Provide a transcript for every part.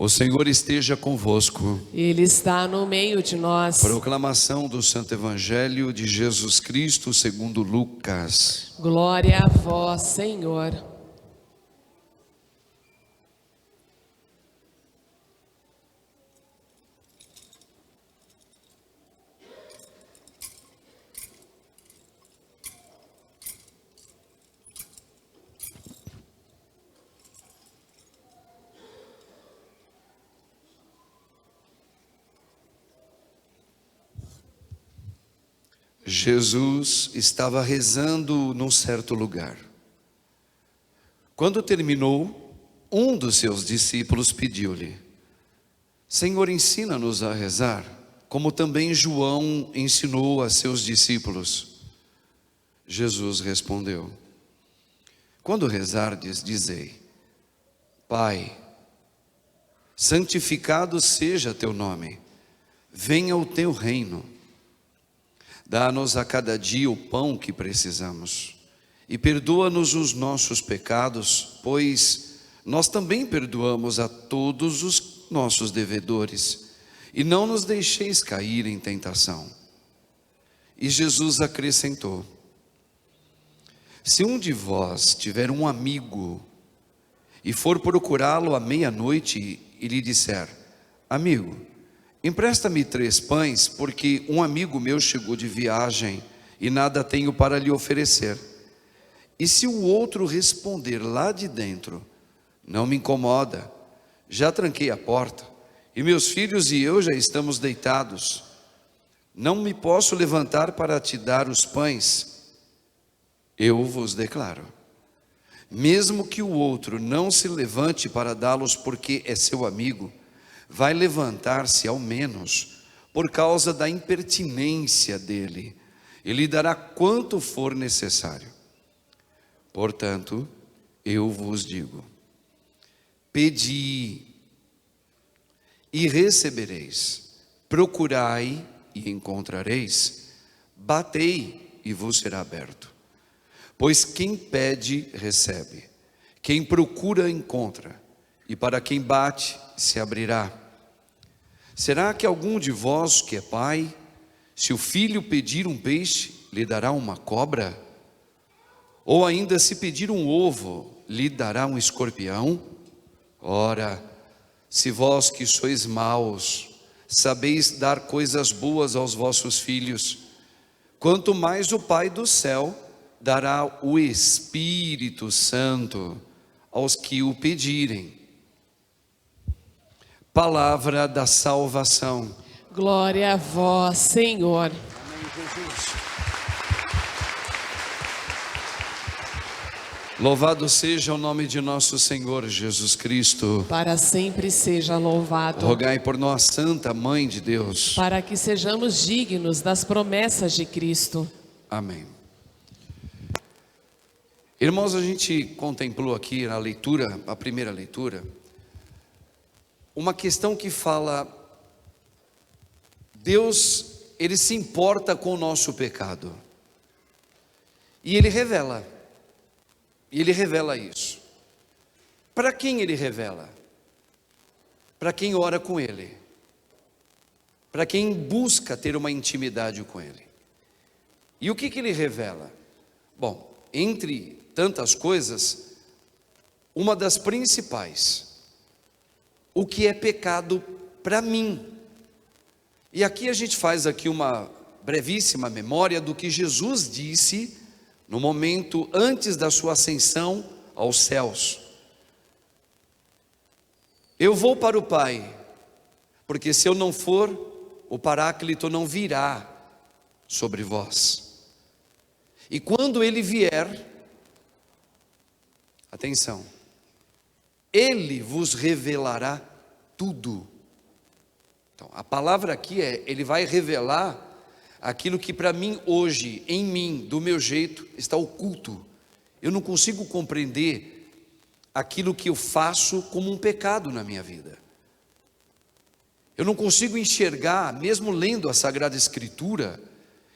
O Senhor esteja convosco. Ele está no meio de nós. Proclamação do Santo Evangelho de Jesus Cristo segundo Lucas. Glória a vós, Senhor. Jesus estava rezando num certo lugar. Quando terminou, um dos seus discípulos pediu-lhe: Senhor, ensina-nos a rezar, como também João ensinou a seus discípulos. Jesus respondeu: Quando rezardes, dizei: Pai, santificado seja teu nome, venha o teu reino. Dá-nos a cada dia o pão que precisamos, e perdoa-nos os nossos pecados, pois nós também perdoamos a todos os nossos devedores, e não nos deixeis cair em tentação. E Jesus acrescentou: Se um de vós tiver um amigo, e for procurá-lo à meia-noite, e lhe disser: Amigo, empresta-me 3 pães, porque um amigo meu chegou de viagem e nada tenho para lhe oferecer. E se o outro responder lá de dentro: Não me incomoda, já tranquei a porta, e meus filhos e eu já estamos deitados, não me posso levantar para te dar os pães, eu vos declaro, mesmo que o outro não se levante para dá-los porque é seu amigo, vai levantar-se ao menos por causa da impertinência dele, e lhe dará quanto for necessário. Portanto, eu vos digo: pedi e recebereis, procurai e encontrareis, batei e vos será aberto. Pois quem pede, recebe, quem procura, encontra, e para quem bate, se abrirá. Será que algum de vós que é pai, se o filho pedir um peixe, lhe dará uma cobra? Ou ainda se pedir um ovo, lhe dará um escorpião? Ora, se vós que sois maus, sabeis dar coisas boas aos vossos filhos, quanto mais o Pai do céu dará o Espírito Santo aos que o pedirem. Palavra da salvação. Glória a vós, Senhor. Amém, Jesus. Louvado seja o nome de nosso Senhor Jesus Cristo. Para sempre seja louvado. Rogai por nós, Santa Mãe de Deus, para que sejamos dignos das promessas de Cristo. Amém. Irmãos, a gente contemplou aqui na leitura, a primeira leitura, uma questão que fala: Deus, Ele se importa com o nosso pecado, e Ele revela isso. Para quem Ele revela? Para quem ora com Ele, para quem busca ter uma intimidade com Ele. E o que Ele revela? Bom, entre tantas coisas, uma das principais: o que é pecado para mim. E aqui a gente faz aqui uma brevíssima memória do que Jesus disse no momento antes da sua ascensão aos céus. Eu vou para o Pai, porque se eu não for, o Paráclito não virá sobre vós. E quando ele vier, atenção, Ele vos revelará tudo. Então, a palavra aqui é: Ele vai revelar aquilo que para mim hoje, em mim, do meu jeito, está oculto. Eu não consigo compreender aquilo que eu faço como um pecado na minha vida. Eu não consigo enxergar, mesmo lendo a Sagrada Escritura,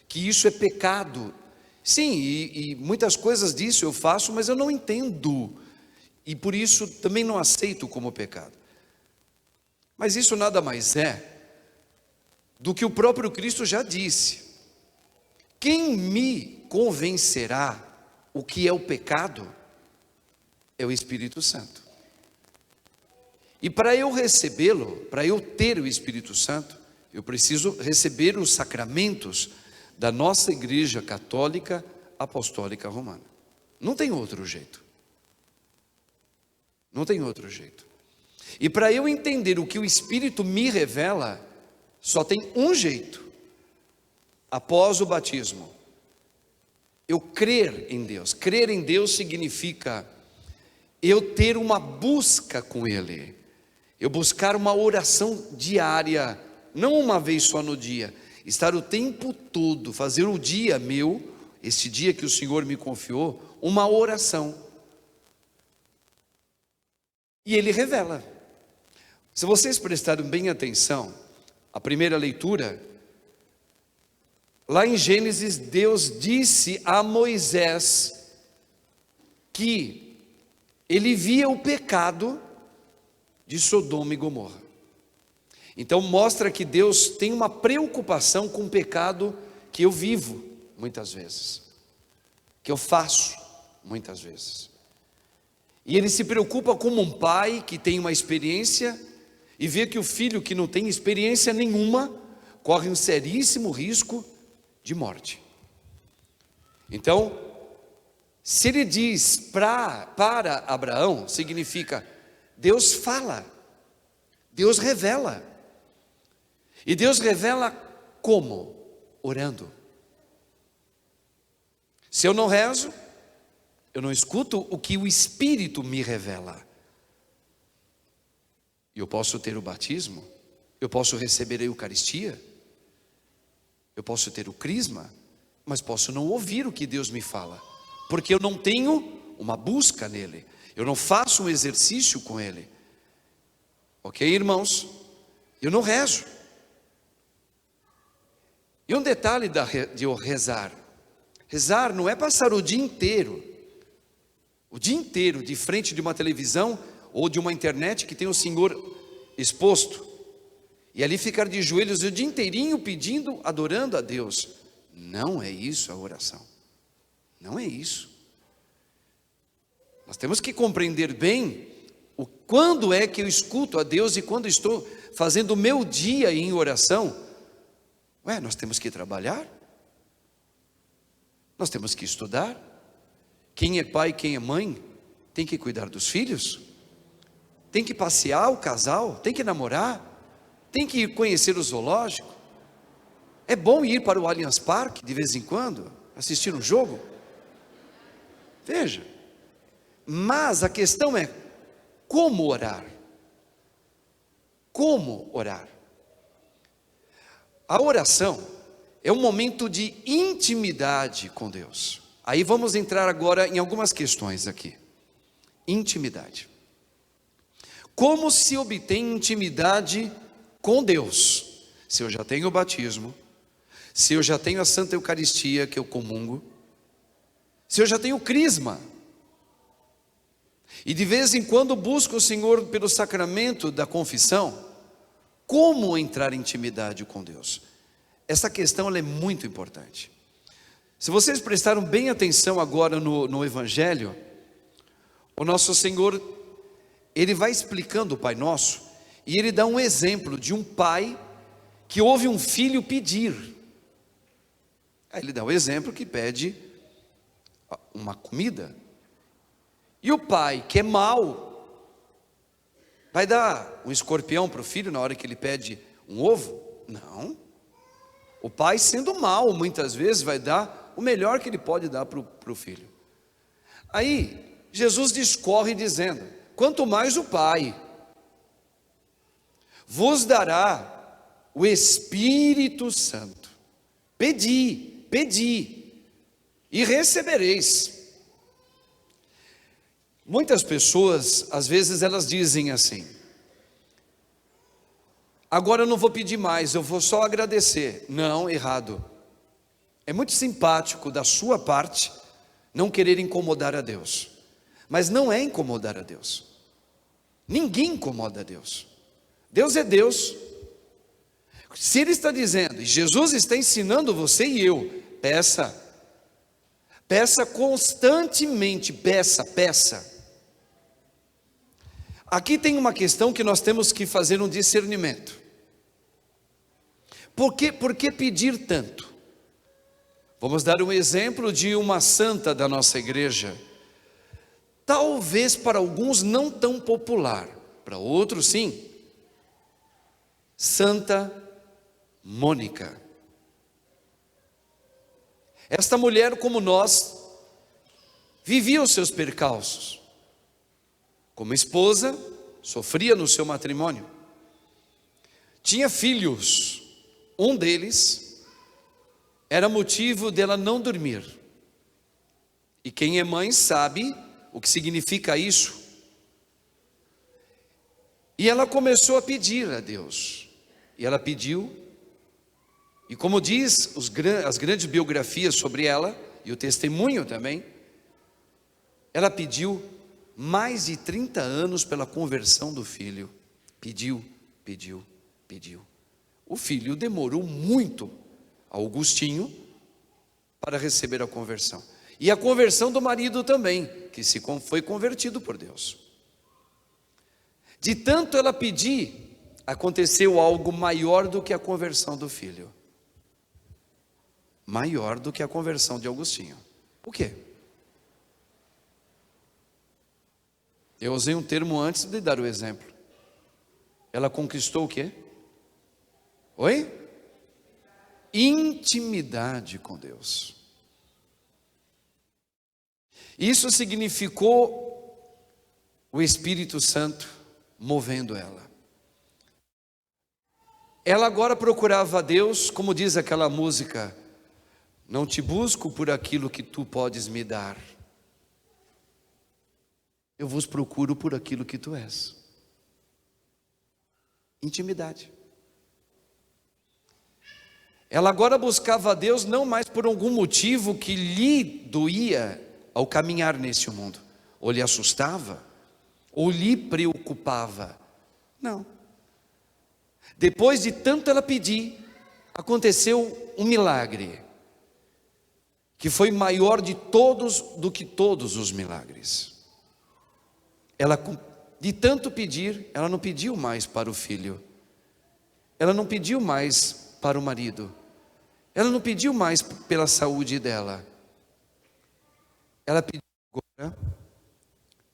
que isso é pecado. Sim, e muitas coisas disso eu faço, mas eu não entendo. E por isso também não aceito como pecado. Mas isso nada mais é do que o próprio Cristo já disse: quem me convencerá o que é o pecado é o Espírito Santo. E para eu recebê-lo, para eu ter o Espírito Santo, eu preciso receber os sacramentos da nossa Igreja Católica Apostólica Romana. Não tem outro jeito. Não tem outro jeito. E para eu entender o que o Espírito me revela, só tem um jeito: após o batismo. Eu crer em Deus. Crer em Deus significa eu ter uma busca com Ele. Eu buscar uma oração diária, não uma vez só no dia. Estar o tempo todo, fazer o dia meu, esse dia que o Senhor me confiou, uma oração. E Ele revela. Se vocês prestarem bem atenção, a primeira leitura, lá em Gênesis, Deus disse a Moisés que ele via o pecado de Sodoma e Gomorra. Então mostra que Deus tem uma preocupação com o pecado que eu vivo muitas vezes, que eu faço muitas vezes. E Ele se preocupa como um pai que tem uma experiência e vê que o filho que não tem experiência nenhuma corre um seríssimo risco de morte. Então, se Ele diz para Abraão, significa Deus fala, Deus revela. E Deus revela como? Orando. Se eu não rezo, eu não escuto o que o Espírito me revela. Eu posso ter o batismo, eu posso receber a Eucaristia, eu posso ter o crisma, mas posso não ouvir o que Deus me fala, porque eu não tenho uma busca nele, eu não faço um exercício com ele. Ok, irmãos? Eu não rezo. E um detalhe de eu rezar: rezar não é passar o dia inteiro de frente de uma televisão ou de uma internet que tem o Senhor exposto, e ali ficar de joelhos o dia inteirinho pedindo, adorando a Deus. Não é isso a oração. Não é isso. Nós temos que compreender bem quando é que eu escuto a Deus e quando estou fazendo o meu dia em oração. Nós temos que trabalhar, nós temos que estudar. Quem é pai, quem é mãe, tem que cuidar dos filhos, tem que passear o casal, tem que namorar, tem que conhecer o zoológico. É bom ir para o Allianz Parque de vez em quando, assistir um jogo. Veja, mas a questão é como orar. Como orar? A oração é um momento de intimidade com Deus. Aí vamos entrar agora em algumas questões aqui. Intimidade. Como se obtém intimidade com Deus? Se eu já tenho o batismo, se eu já tenho a Santa Eucaristia que eu comungo, se eu já tenho o crisma, e de vez em quando busco o Senhor pelo sacramento da confissão, como entrar em intimidade com Deus? Essa questão ela é muito importante. Se vocês prestaram bem atenção agora no Evangelho, o nosso Senhor, Ele vai explicando o Pai Nosso, e Ele dá um exemplo de um pai que ouve um filho pedir. Aí Ele dá o exemplo que pede uma comida, e o pai que é mau, vai dar um escorpião para o filho na hora que ele pede um ovo? Não. O pai, sendo mau, muitas vezes vai dar o melhor que ele pode dar para o filho. Aí Jesus discorre dizendo: quanto mais o Pai vos dará o Espírito Santo, pedi e recebereis. Muitas pessoas, às vezes elas dizem assim: agora eu não vou pedir mais, eu vou só agradecer. Não, errado. É muito simpático da sua parte não querer incomodar a Deus, mas não é incomodar a Deus. Ninguém incomoda a Deus. Deus é Deus. Se Ele está dizendo, e Jesus está ensinando você e eu, peça. Peça constantemente, peça. Aqui tem uma questão que nós temos que fazer um discernimento. Por que pedir tanto? Vamos dar um exemplo de uma santa da nossa igreja. Talvez para alguns não tão popular, para outros sim. Santa Mônica. Esta mulher, como nós, vivia os seus percalços. Como esposa, sofria no seu matrimônio. Tinha filhos. Um deles era motivo dela não dormir. E quem é mãe sabe o que significa isso. E ela começou a pedir a Deus. E ela pediu. E como diz as grandes biografias sobre ela, e o testemunho também, ela pediu mais de 30 anos pela conversão do filho. Pediu. O filho demorou muito, Augustinho, para receber a conversão. E a conversão do marido também, que foi convertido por Deus. De tanto ela pedir, aconteceu algo maior do que a conversão do filho. Maior do que a conversão de Augustinho. O quê? Eu usei um termo antes de dar o exemplo. Ela conquistou o quê? Oi? Intimidade com Deus. Isso significou o Espírito Santo movendo ela. Ela agora procurava a Deus, como diz aquela música: não te busco por aquilo que tu podes me dar, eu vos procuro por aquilo que tu és. Intimidade. Ela agora buscava a Deus não mais por algum motivo que lhe doía ao caminhar nesse mundo, ou lhe assustava, ou lhe preocupava. Não. Depois de tanto ela pedir, aconteceu um milagre, que foi maior do que todos os milagres. Ela, de tanto pedir, ela não pediu mais para o filho, ela não pediu mais para o marido, ela não pediu mais pela saúde dela, ela pediu agora,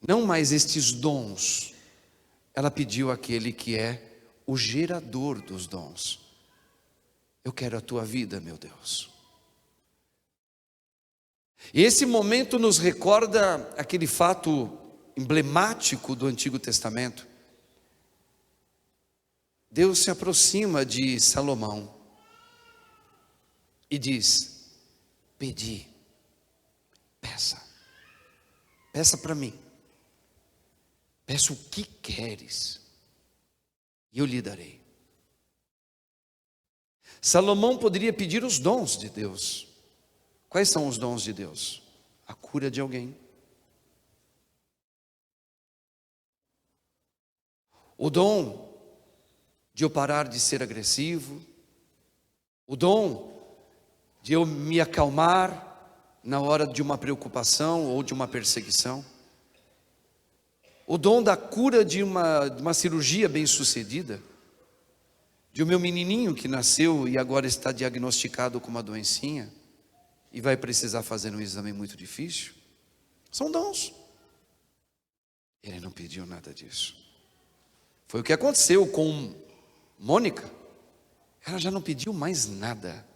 não mais estes dons, ela pediu aquele que é o gerador dos dons. Eu quero a tua vida, meu Deus. E esse momento nos recorda aquele fato emblemático do Antigo Testamento. Deus se aproxima de Salomão e diz: pedi, peça para mim, peça o que queres e eu lhe darei. Salomão poderia pedir os dons de Deus. Quais são os dons de Deus? A cura de alguém, o dom de eu parar de ser agressivo, o dom de eu me acalmar na hora de uma preocupação ou de uma perseguição, o dom da cura de uma cirurgia bem sucedida, de o meu menininho que nasceu e agora está diagnosticado com uma doencinha e vai precisar fazer um exame muito difícil. São dons. Ele não pediu nada disso. Foi o que aconteceu com Mônica. Ela já não pediu mais nada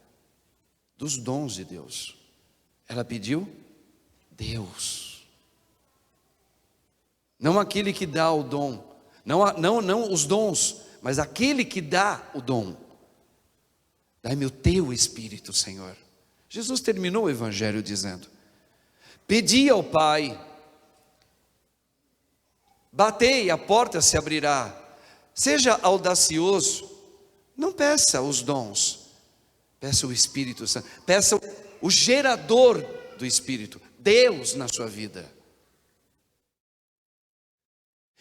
dos dons de Deus. Ela pediu Deus. Não aquele que dá o dom, não os dons, mas aquele que dá o dom. Dai-me o teu Espírito, Senhor. Jesus terminou o Evangelho dizendo: pedi ao Pai, batei, a porta se abrirá. Seja audacioso, não peça os dons, peça o Espírito Santo, peça o gerador do Espírito, Deus na sua vida.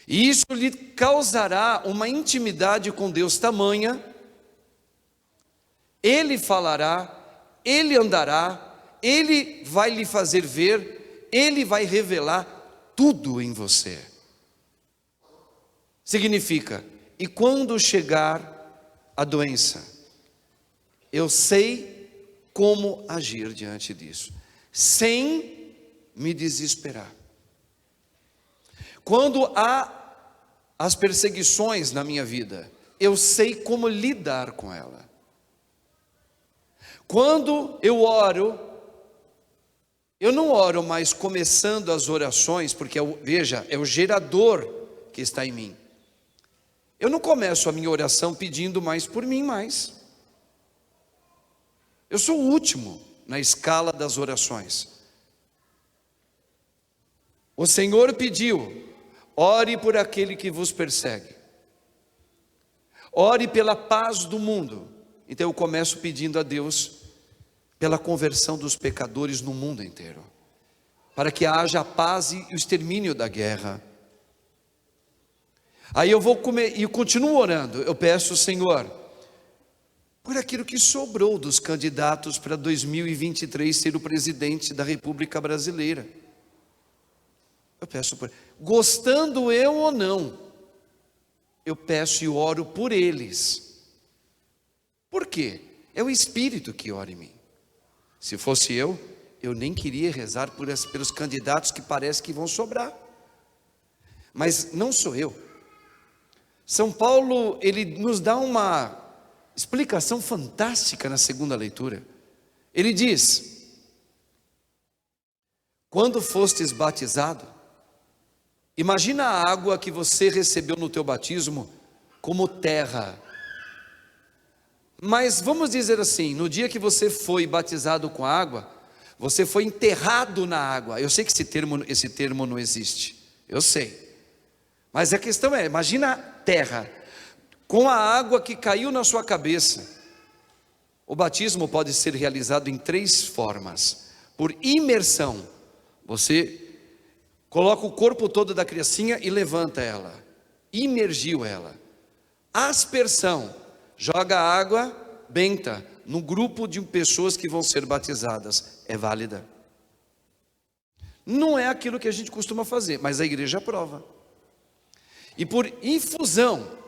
E isso lhe causará uma intimidade com Deus tamanha. Ele falará, Ele andará, Ele vai lhe fazer ver, Ele vai revelar tudo em você. Significa, e quando chegar a doença, eu sei como agir diante disso, sem me desesperar. Quando há as perseguições na minha vida, eu sei como lidar com ela. Quando eu oro, eu não oro mais começando as orações, porque veja, é o gerador que está em mim. Eu não começo a minha oração pedindo mais por mim mais. Eu sou o último na escala das orações. O Senhor pediu: ore por aquele que vos persegue. Ore pela paz do mundo. Então eu começo pedindo a Deus pela conversão dos pecadores no mundo inteiro, para que haja a paz e o extermínio da guerra. Aí eu vou comer e continuo orando. Eu peço, Senhor, por aquilo que sobrou dos candidatos para 2023 ser o presidente da República Brasileira. Eu peço gostando eu ou não, eu peço e oro por eles. Por quê? É o Espírito que ora em mim. Se fosse eu nem queria rezar pelos candidatos que parece que vão sobrar. Mas não sou eu. São Paulo, ele nos dá uma explicação fantástica na segunda leitura. Ele diz: quando fostes batizado, imagina a água que você recebeu no teu batismo como terra. Mas vamos dizer assim, no dia que você foi batizado com água, você foi enterrado na água. Eu sei que esse termo não existe, eu sei. Mas a questão é, imagina a terra, com a água que caiu na sua cabeça. O batismo pode ser realizado em 3 formas. Por imersão, você coloca o corpo todo da criancinha e levanta ela, imergiu ela. Aspersão, joga água benta no grupo de pessoas que vão ser batizadas, é válida. Não é aquilo que a gente costuma fazer, mas a igreja aprova. E por infusão,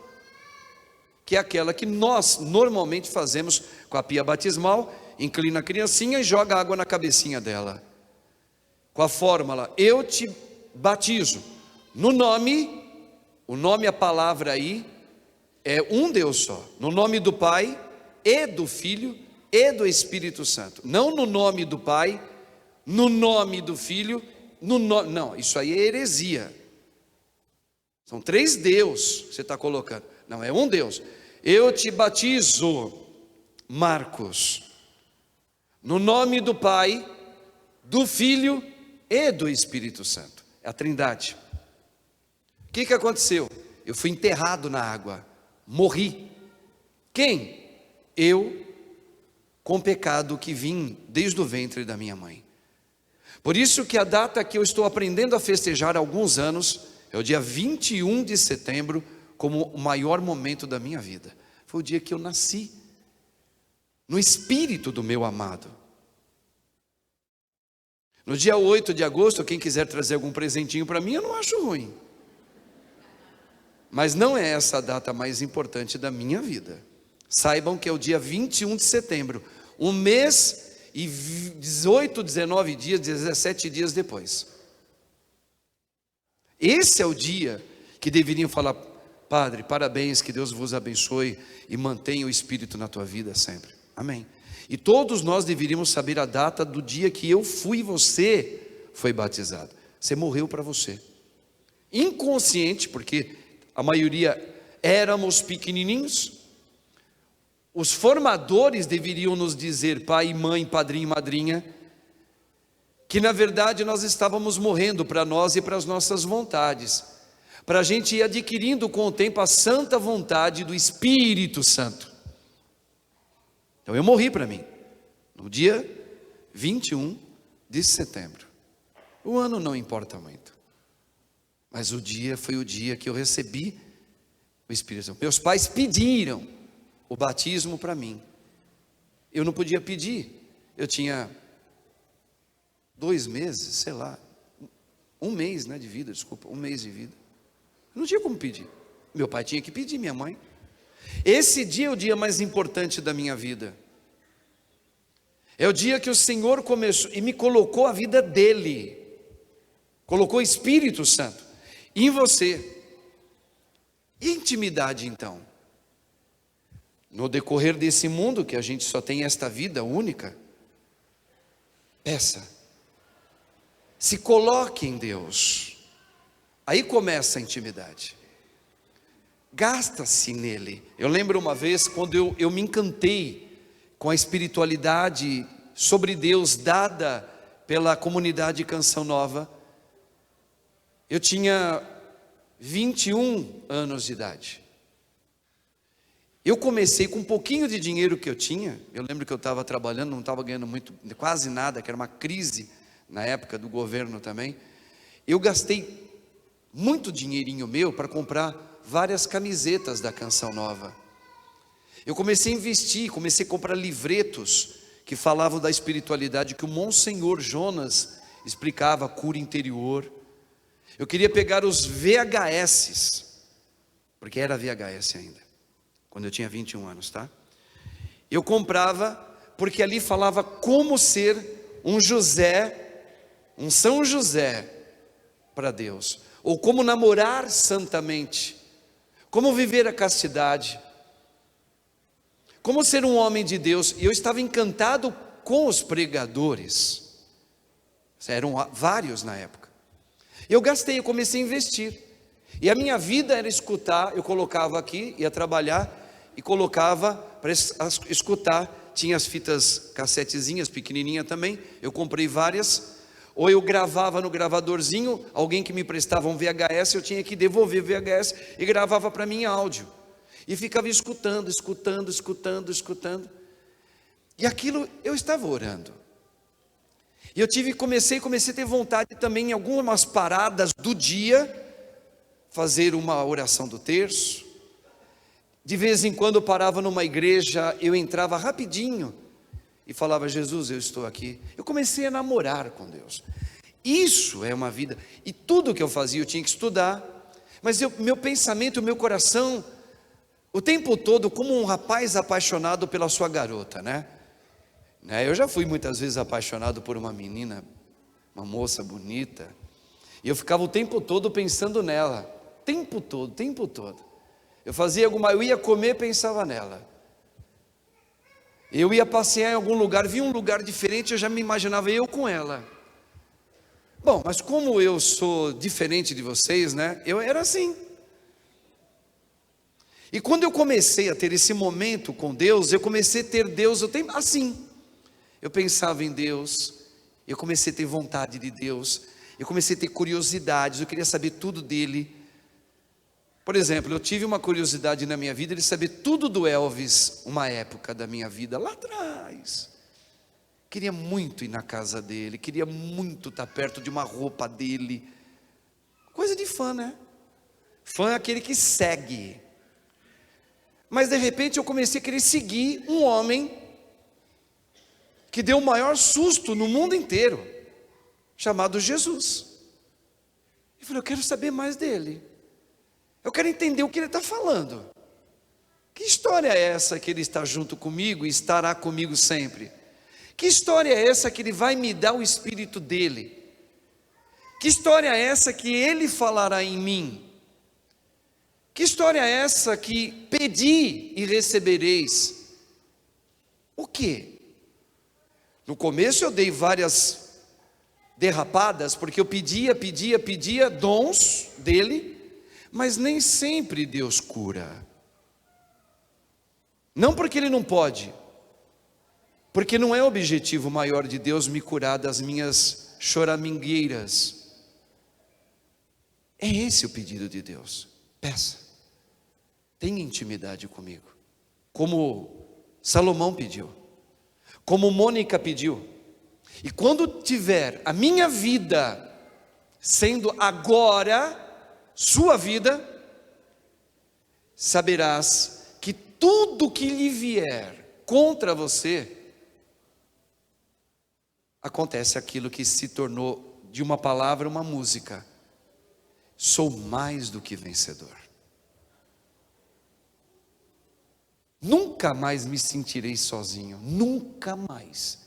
que é aquela que nós normalmente fazemos com a pia batismal, inclina a criancinha e joga água na cabecinha dela, com a fórmula: eu te batizo no nome, o nome, a palavra aí é um Deus só, no nome do Pai e do Filho e do Espírito Santo. Não no nome do Pai, no nome do Filho, não, isso aí é heresia. São 3 Deus que você está colocando. Não, é um Deus. Eu te batizo, Marcos, no nome do Pai, do Filho e do Espírito Santo. É a Trindade. O que aconteceu? Eu fui enterrado na água, morri. Quem? Eu, com pecado que vim desde o ventre da minha mãe. Por isso que a data que eu estou aprendendo a festejar há alguns anos é o dia 21 de setembro, como o maior momento da minha vida. Foi o dia que eu nasci, no espírito do meu amado. No dia 8 de agosto, quem quiser trazer algum presentinho para mim, eu não acho ruim. Mas não é essa a data mais importante da minha vida. Saibam que é o dia 21 de setembro, um mês e 18, 19 dias, 17 dias depois. Esse é o dia que deveriam falar: Padre, parabéns, que Deus vos abençoe e mantenha o Espírito na tua vida sempre. Amém. E todos nós deveríamos saber a data do dia que eu fui e você foi batizado. Você morreu para você. Inconsciente, porque a maioria éramos pequenininhos. Os formadores deveriam nos dizer, pai, mãe, padrinho e madrinha, que na verdade nós estávamos morrendo para nós e para as nossas vontades, para a gente ir adquirindo com o tempo a santa vontade do Espírito Santo. Então eu morri para mim, no dia 21 de setembro. O ano não importa muito, Mas o dia foi o dia que eu recebi o Espírito Santo. Meus pais pediram o batismo para mim. Eu não podia pedir. Eu tinha 2 meses, sei lá, 1 mês, né, de vida, desculpa, 1 mês de vida. Não tinha como pedir. Meu pai tinha que pedir, minha mãe. Esse dia é o dia mais importante da minha vida. É o dia que o Senhor começou e me colocou a vida dele. Colocou o Espírito Santo em você. Intimidade, então. No decorrer desse mundo, que a gente só tem esta vida única, peça. Se coloque em Deus. Aí começa a intimidade. Gasta-se nele. Eu lembro uma vez quando eu me encantei com a espiritualidade sobre Deus dada pela comunidade Canção Nova. Eu tinha 21 anos de idade. Eu comecei com um pouquinho de dinheiro que eu tinha. Eu lembro que eu estava trabalhando, não estava ganhando muito, quase nada, que era uma crise na época do governo também. Eu gastei muito dinheirinho meu para comprar várias camisetas da Canção Nova. Eu comecei a investir, comecei a comprar livretos que falavam da espiritualidade, que o Monsenhor Jonas explicava, cura interior. Eu queria pegar os VHS, porque era VHS ainda, quando eu tinha 21 anos, tá? Eu comprava, porque ali falava como ser um José, um São José para Deus, ou como namorar santamente, como viver a castidade, como ser um homem de Deus. E eu estava encantado com os pregadores, eram vários na época. Eu gastei, eu comecei a investir, e a minha vida era escutar. Eu colocava aqui, ia trabalhar, e colocava para escutar. Tinha as fitas cassetezinhas, pequenininha também, eu comprei várias. Ou eu gravava no gravadorzinho, alguém que me prestava um VHS, eu tinha que devolver o VHS e gravava para mim áudio. E ficava escutando. E aquilo eu estava orando. E eu comecei a ter vontade também em algumas paradas do dia, fazer uma oração do terço. De vez em quando eu parava numa igreja, eu entrava rapidinho e falava: Jesus, eu estou aqui. Eu comecei a namorar com Deus. Isso é uma vida. E tudo que eu fazia eu tinha que estudar. Mas meu pensamento, meu coração, o tempo todo como um rapaz apaixonado pela sua garota, né? Eu já fui muitas vezes apaixonado por uma menina, uma moça bonita, e eu ficava o tempo todo pensando nela, tempo todo. Eu ia comer, pensava nela. Eu ia passear em algum lugar, via um lugar diferente, eu já me imaginava eu com ela. Bom, mas como eu sou diferente de vocês, né? Eu era assim. E quando eu comecei a ter esse momento com Deus, eu comecei a ter Deus assim. Eu pensava em Deus, eu comecei a ter vontade de Deus, eu comecei a ter curiosidades, eu queria saber tudo dele. Por exemplo, eu tive uma curiosidade na minha vida de saber tudo do Elvis, uma época da minha vida, lá atrás. Queria muito ir na casa dele, queria muito estar perto de uma roupa dele. Coisa de fã, né? Fã é aquele que segue. Mas de repente eu comecei a querer seguir um homem que deu o maior susto no mundo inteiro, chamado Jesus. Eu falei: eu quero saber mais dele. Eu quero entender o que ele está falando. Que história é essa que ele está junto comigo e estará comigo sempre? Que história é essa que ele vai me dar o Espírito dele? Que história é essa que ele falará em mim? Que história é essa que pedi e recebereis? O quê? No começo eu dei várias derrapadas, porque eu pedia dons dele, mas nem sempre Deus cura. Não porque ele não pode, porque não é o objetivo maior de Deus me curar das minhas choramingueiras. É esse o pedido de Deus. Peça, tenha intimidade comigo, como Salomão pediu, como Mônica pediu. E quando tiver a minha vida sendo agora sua vida, saberás que tudo que lhe vier contra você, acontece aquilo que se tornou de uma palavra uma música: sou mais do que vencedor. Nunca mais me sentirei sozinho, nunca mais,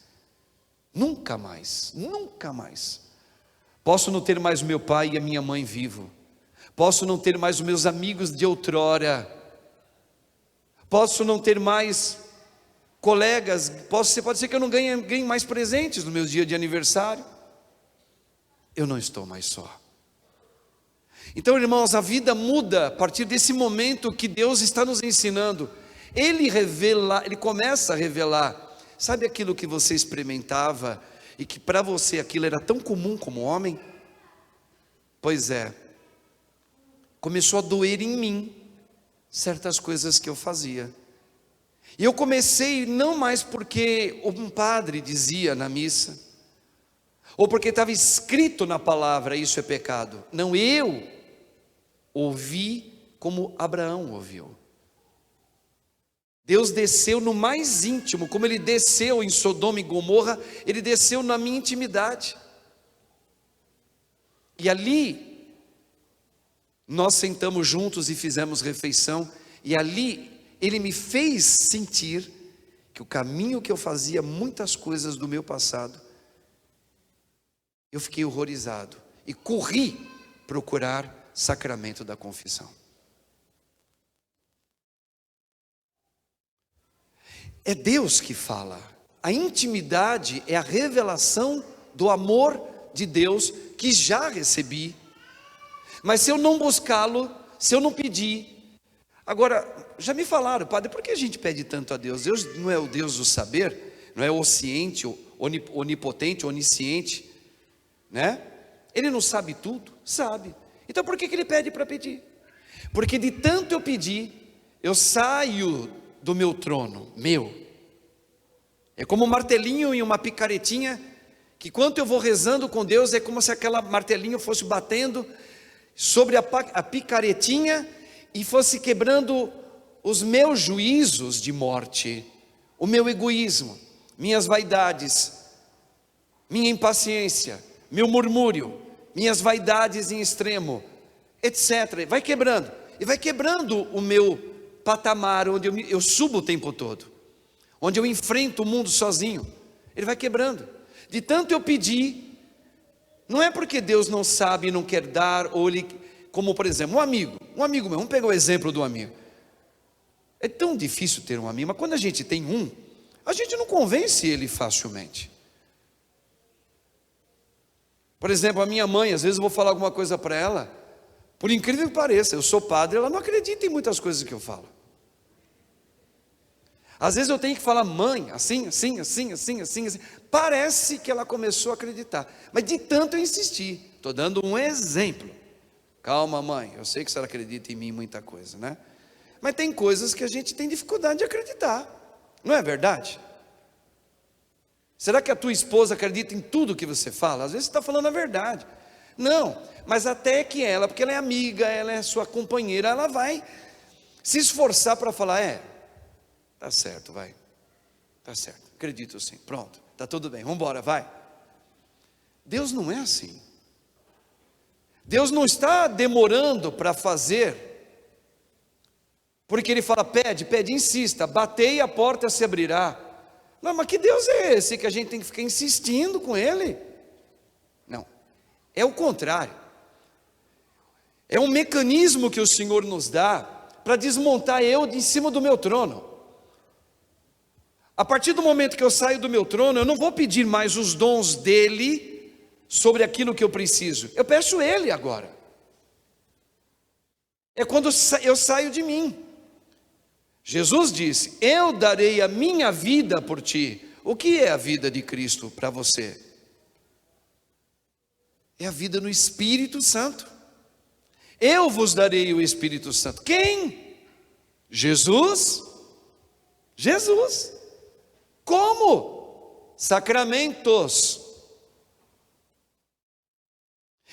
nunca mais, nunca mais. Posso não ter mais o meu pai e a minha mãe vivo, posso não ter mais os meus amigos de outrora, posso não ter mais colegas, pode ser que eu não ganhe mais presentes no meu dia de aniversário, eu não estou mais só. Então, irmãos, a vida muda a partir desse momento que Deus está nos ensinando. Ele começa a revelar, sabe aquilo que você experimentava e que para você aquilo era tão comum como homem? Pois é, começou a doer em mim certas coisas que eu fazia. E eu comecei não mais porque um padre dizia na missa, ou porque estava escrito na palavra, isso é pecado. Não, eu ouvi como Abraão ouviu. Deus desceu no mais íntimo, como Ele desceu em Sodoma e Gomorra, Ele desceu na minha intimidade. E ali, nós sentamos juntos e fizemos refeição, e ali Ele me fez sentir que o caminho que eu fazia, muitas coisas do meu passado, eu fiquei horrorizado e corri procurar sacramento da confissão. É Deus que fala. A intimidade é a revelação do amor de Deus que já recebi. Mas se eu não buscá-lo, se eu não pedir. Agora, já me falaram, padre, por que a gente pede tanto a Deus? Deus não é o Deus do saber, não é onisciente, onipotente, onisciente, né? Ele não sabe tudo? Sabe. Então por que Ele pede para pedir? Porque de tanto eu pedir, eu saio do meu trono, é como um martelinho e uma picaretinha, que quando eu vou rezando com Deus, é como se aquela martelinho fosse batendo sobre a picaretinha, e fosse quebrando os meus juízos de morte, o meu egoísmo, minhas vaidades, minha impaciência, meu murmúrio, minhas vaidades em extremo, etc. Vai quebrando, e vai quebrando o meu patamar, onde eu subo o tempo todo, onde eu enfrento o mundo sozinho. Ele vai quebrando, de tanto eu pedir. Não é porque Deus não sabe e não quer dar, ou Ele, como por exemplo, um amigo meu, vamos pegar o exemplo do amigo. É tão difícil ter um amigo, mas quando a gente tem um, a gente não convence ele facilmente. Por exemplo, a minha mãe, às vezes eu vou falar alguma coisa para ela, por incrível que pareça, eu sou padre, ela não acredita em muitas coisas que eu falo. Às vezes eu tenho que falar, mãe, assim. Parece que ela começou a acreditar, mas de tanto eu insistir. Estou dando um exemplo. Calma, mãe, eu sei que a senhora acredita em mim em muita coisa, né? Mas tem coisas que a gente tem dificuldade de acreditar, não é verdade? Será que a tua esposa acredita em tudo que você fala? Às vezes você está falando a verdade. Não, mas até que ela, porque ela é amiga, ela é sua companheira, ela vai se esforçar para falar, tá certo, vai, tá certo, acredito sim, pronto, tá tudo bem, vamos embora, vai. Deus não é assim. Deus não está demorando para fazer, porque Ele fala, pede, insista, batei e a porta se abrirá. Não, mas que Deus é esse que a gente tem que ficar insistindo com Ele? Não, é o contrário. É um mecanismo que o Senhor nos dá para desmontar eu de cima do meu trono. A partir do momento que eu saio do meu trono, eu não vou pedir mais os dons dEle sobre aquilo que eu preciso. Eu peço Ele agora. É quando eu saio de mim. Jesus disse, eu darei a minha vida por ti. O que é a vida de Cristo para você? É a vida no Espírito Santo. Eu vos darei o Espírito Santo. Quem? Jesus. Como? Sacramentos.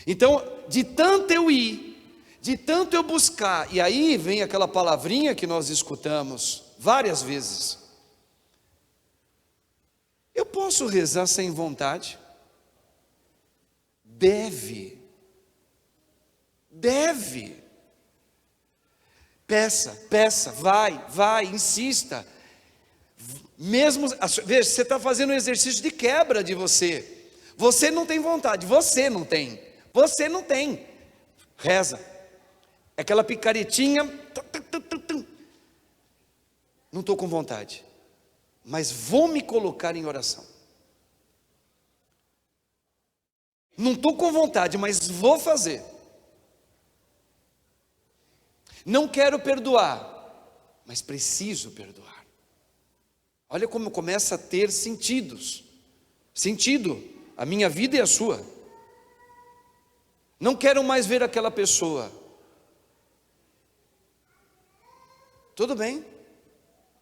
Então, de tanto eu ir, de tanto eu buscar, e aí vem aquela palavrinha que nós escutamos várias vezes: eu posso rezar sem vontade? Deve. Peça, vai, insista. Mesmo, veja, você está fazendo um exercício de quebra de você. Você não tem vontade, você não tem. Reza. Aquela picaretinha. Não estou com vontade, mas vou me colocar em oração. Não estou com vontade, mas vou fazer. Não quero perdoar, mas preciso perdoar. Olha como começa a ter sentido, a minha vida e a sua. Não quero mais ver aquela pessoa. Tudo bem,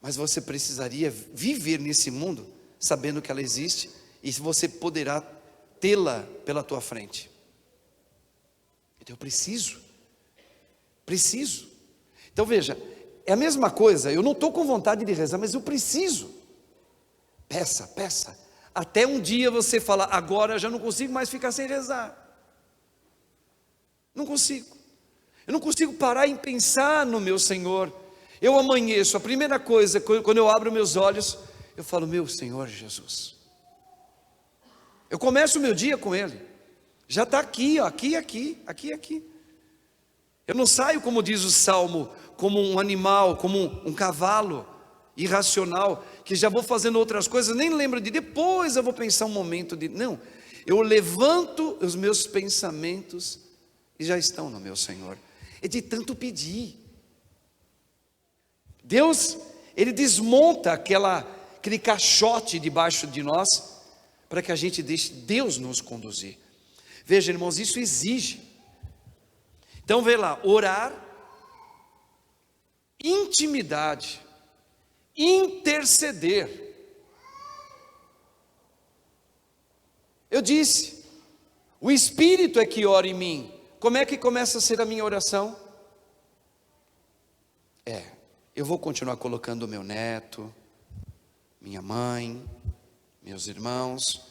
mas você precisaria viver nesse mundo sabendo que ela existe e você poderá tê-la pela tua frente. Então eu preciso. Então veja, é a mesma coisa. Eu não estou com vontade de rezar, mas eu preciso. Peça. Até um dia você falar: agora já não consigo mais ficar sem rezar. Não consigo. Eu não consigo parar em pensar no meu Senhor. Eu amanheço, a primeira coisa, quando eu abro meus olhos, eu falo: meu Senhor Jesus. Eu começo o meu dia com Ele. Já está aqui, ó, aqui. Eu não saio, como diz o Salmo, como um animal, como um cavalo irracional, que já vou fazendo outras coisas, nem lembro de depois eu vou pensar um momento de... Não, eu levanto os meus pensamentos e já estão no meu Senhor. É de tanto pedir. Deus, Ele desmonta aquele caixote debaixo de nós, para que a gente deixe Deus nos conduzir. Veja, irmãos, isso exige. Então vê lá, orar, intimidade, interceder. Eu disse, o Espírito é que ora em mim. Como é que começa a ser a minha oração? Eu vou continuar colocando meu neto, minha mãe, meus irmãos,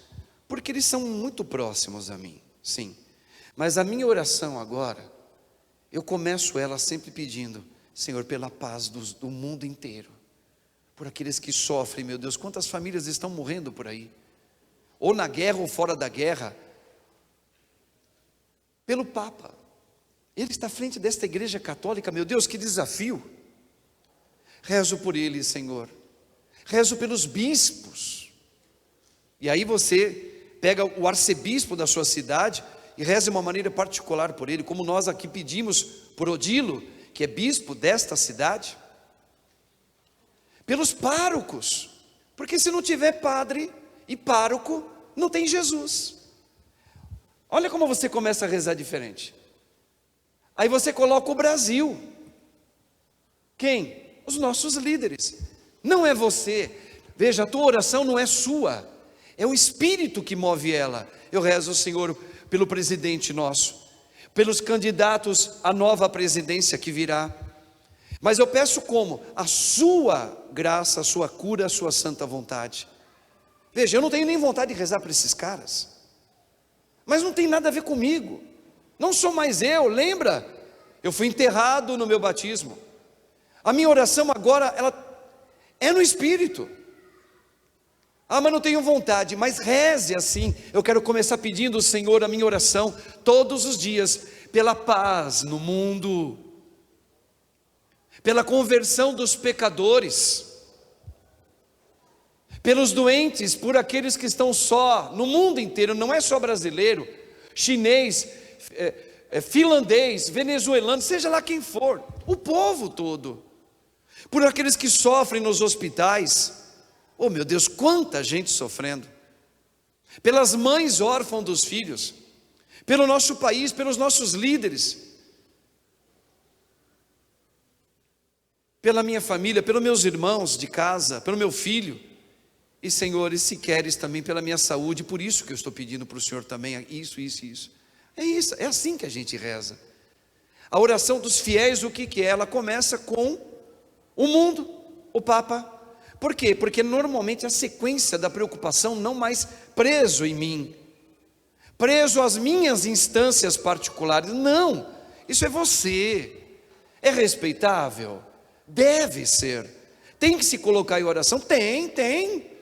porque eles são muito próximos a mim, sim. Mas a minha oração agora, eu começo ela sempre pedindo: Senhor, pela paz do mundo inteiro, por aqueles que sofrem, meu Deus, quantas famílias estão morrendo por aí, ou na guerra ou fora da guerra, pelo Papa. Ele está à frente desta igreja católica, meu Deus, que desafio. Rezo por ele, Senhor. Rezo pelos bispos. E aí você pega o arcebispo da sua cidade e reza de uma maneira particular por ele, como nós aqui pedimos por Odilo, que é bispo desta cidade. Pelos párocos, porque se não tiver padre e pároco, não tem Jesus. Olha como você começa a rezar diferente. Aí você coloca o Brasil. Quem? Os nossos líderes. Não é você. Veja, a tua oração não é sua, é o Espírito que move ela. Eu rezo, Senhor, pelo presidente nosso, pelos candidatos à nova presidência que virá. Mas eu peço como? A sua graça, a sua cura, a sua santa vontade. Veja, eu não tenho nem vontade de rezar para esses caras, mas não tem nada a ver comigo. Não sou mais eu, lembra? Eu fui enterrado no meu batismo. A minha oração agora, ela é no Espírito. Mas não tenho vontade, mas reze assim. Eu quero começar pedindo ao Senhor a minha oração todos os dias, pela paz no mundo, pela conversão dos pecadores, pelos doentes, por aqueles que estão só, no mundo inteiro, não é só brasileiro, chinês, finlandês, venezuelano, seja lá quem for, o povo todo, por aqueles que sofrem nos hospitais. Oh meu Deus, quanta gente sofrendo, pelas mães órfãs dos filhos, pelo nosso país, pelos nossos líderes, pela minha família, pelos meus irmãos de casa, pelo meu filho, e Senhor, e se queres também pela minha saúde, por isso que eu estou pedindo para o Senhor também, isso, é assim que a gente reza. A oração dos fiéis, o que é? Ela começa com o mundo, o Papa. Por quê? Porque normalmente a sequência da preocupação não mais preso em mim, preso às minhas instâncias particulares. Não, isso é você. É respeitável? Deve ser. Tem que se colocar em oração? Tem.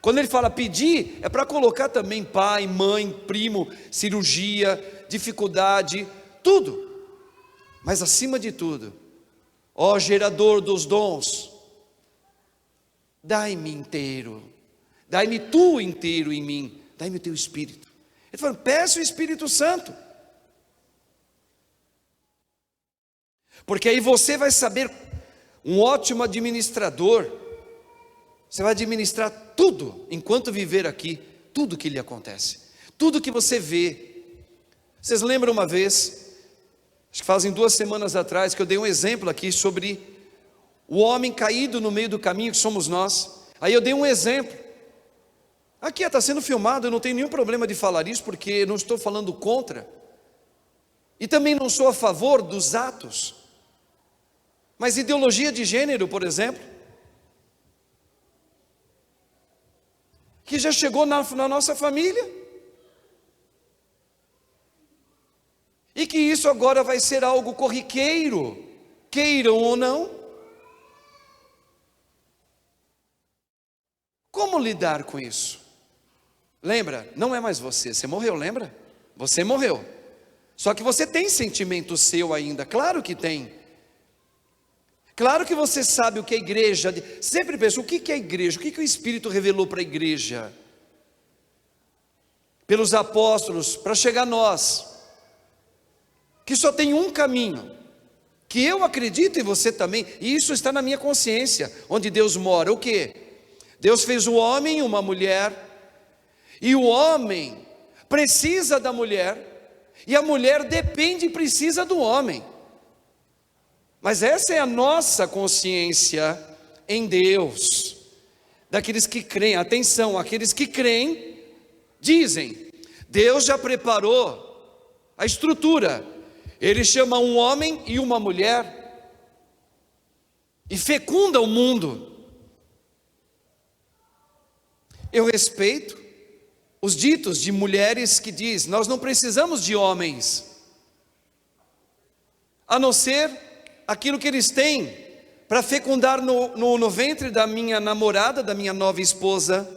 Quando ele fala pedir, é para colocar também pai, mãe, primo, cirurgia, dificuldade, tudo. Mas acima de tudo, ó gerador dos dons, dai-me inteiro, dai-me tu inteiro em mim, dai-me o teu Espírito. Ele falou, peça o Espírito Santo, porque aí você vai saber, um ótimo administrador, você vai administrar tudo, enquanto viver aqui, tudo que lhe acontece, tudo que você vê. Vocês lembram uma vez, acho que fazem 2 semanas atrás, que eu dei um exemplo aqui sobre o homem caído no meio do caminho, que somos nós. Aí eu dei um exemplo, aqui está sendo filmado, eu não tenho nenhum problema de falar isso, porque não estou falando contra, e também não sou a favor dos atos, mas ideologia de gênero, por exemplo, que já chegou na nossa família, e que isso agora vai ser algo corriqueiro, queiram ou não. Como lidar com isso? Lembra, não é mais você morreu, lembra? Você morreu, só que você tem sentimento seu ainda, claro que tem. Claro que você sabe o que a igreja, sempre pensa, o que é a igreja? O que o Espírito revelou para a igreja? Pelos apóstolos, para chegar a nós, que só tem um caminho, que eu acredito e você também, e isso está na minha consciência, onde Deus mora, o que? Deus fez o homem e uma mulher, e o homem precisa da mulher, e a mulher depende e precisa do homem. Mas essa é a nossa consciência em Deus, daqueles que creem. Atenção, aqueles que creem, dizem, Deus já preparou a estrutura, Ele chama um homem e uma mulher, e fecunda o mundo. Eu respeito os ditos de mulheres que diz, nós não precisamos de homens, a não ser aquilo que eles têm para fecundar no ventre da minha namorada, da minha nova esposa,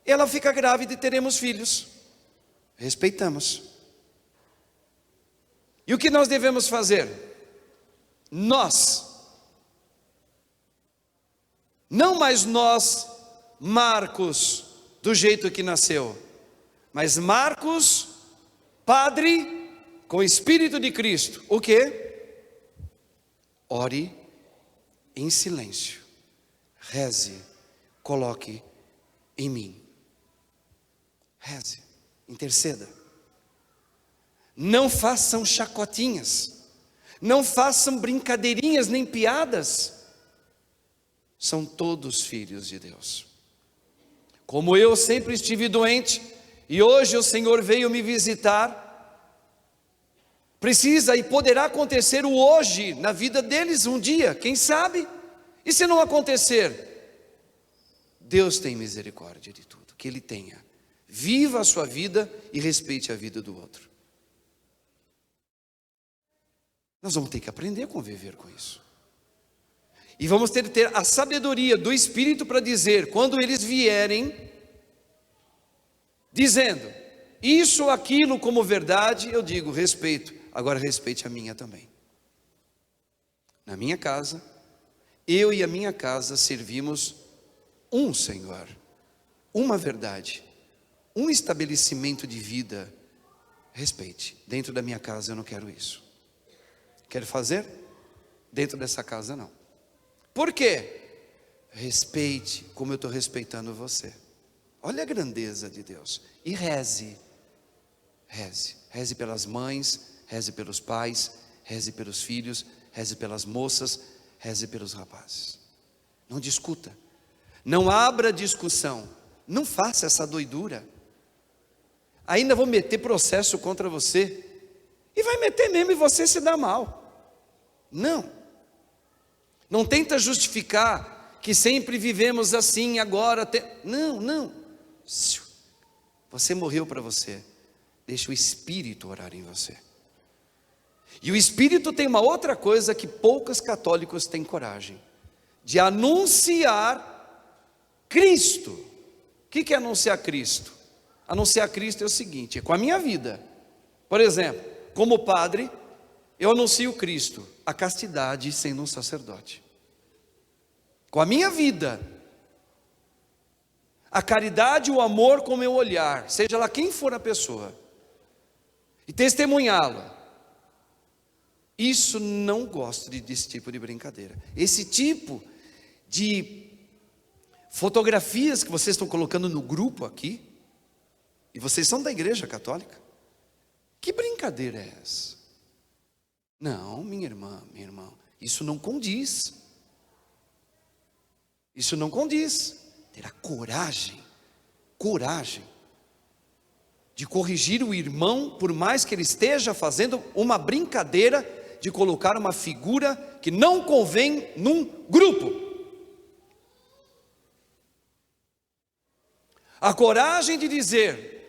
ela fica grávida e teremos filhos. Respeitamos. E o que nós devemos fazer? Nós, não mais nós, Marcos, do jeito que nasceu, mas Marcos, padre, com o Espírito de Cristo, o quê? Ore em silêncio, reze, coloque em mim, reze, interceda, não façam chacotinhas, não façam brincadeirinhas nem piadas, são todos filhos de Deus. Como eu sempre estive doente, e hoje o Senhor veio me visitar, precisa e poderá acontecer o hoje, na vida deles um dia, quem sabe? E se não acontecer? Deus tem misericórdia de tudo, que Ele tenha. Viva a sua vida e respeite a vida do outro. Nós vamos ter que aprender a conviver com isso. E vamos ter que ter a sabedoria do Espírito para dizer, quando eles vierem, dizendo, isso ou aquilo como verdade, eu digo, respeito. Agora respeite a minha também. Na minha casa, eu e a minha casa servimos um Senhor, uma verdade, um estabelecimento de vida. Respeite. Dentro da minha casa eu não quero isso. Quer fazer? Dentro dessa casa não. Por quê? Respeite como eu estou respeitando você. Olha a grandeza de Deus. E reze. Reze. Reze pelas mães, reze pelos pais, reze pelos filhos, reze pelas moças, reze pelos rapazes. Não discuta, não abra discussão, não faça essa doidura. Ainda vou meter processo contra você. E vai meter mesmo e você se dá mal. Não tenta justificar que sempre vivemos assim, agora... Não. Você morreu para você. Deixa o Espírito orar em você. E o Espírito tem uma outra coisa que poucos católicos têm coragem. De anunciar Cristo. O que é anunciar Cristo? Anunciar Cristo é o seguinte, é com a minha vida. Por exemplo, como padre, eu anuncio Cristo, a castidade sendo um sacerdote. Com a minha vida, a caridade e o amor com o meu olhar, seja lá quem for a pessoa, e testemunhá-la. Isso não gosto desse tipo de brincadeira. Esse tipo de fotografias que vocês estão colocando no grupo aqui, e vocês são da igreja católica, que brincadeira é essa? Não, minha irmã, meu irmão, isso não condiz. Isso não condiz. Terá coragem de corrigir o irmão, por mais que ele esteja fazendo uma brincadeira de colocar uma figura que não convém num grupo. A coragem de dizer: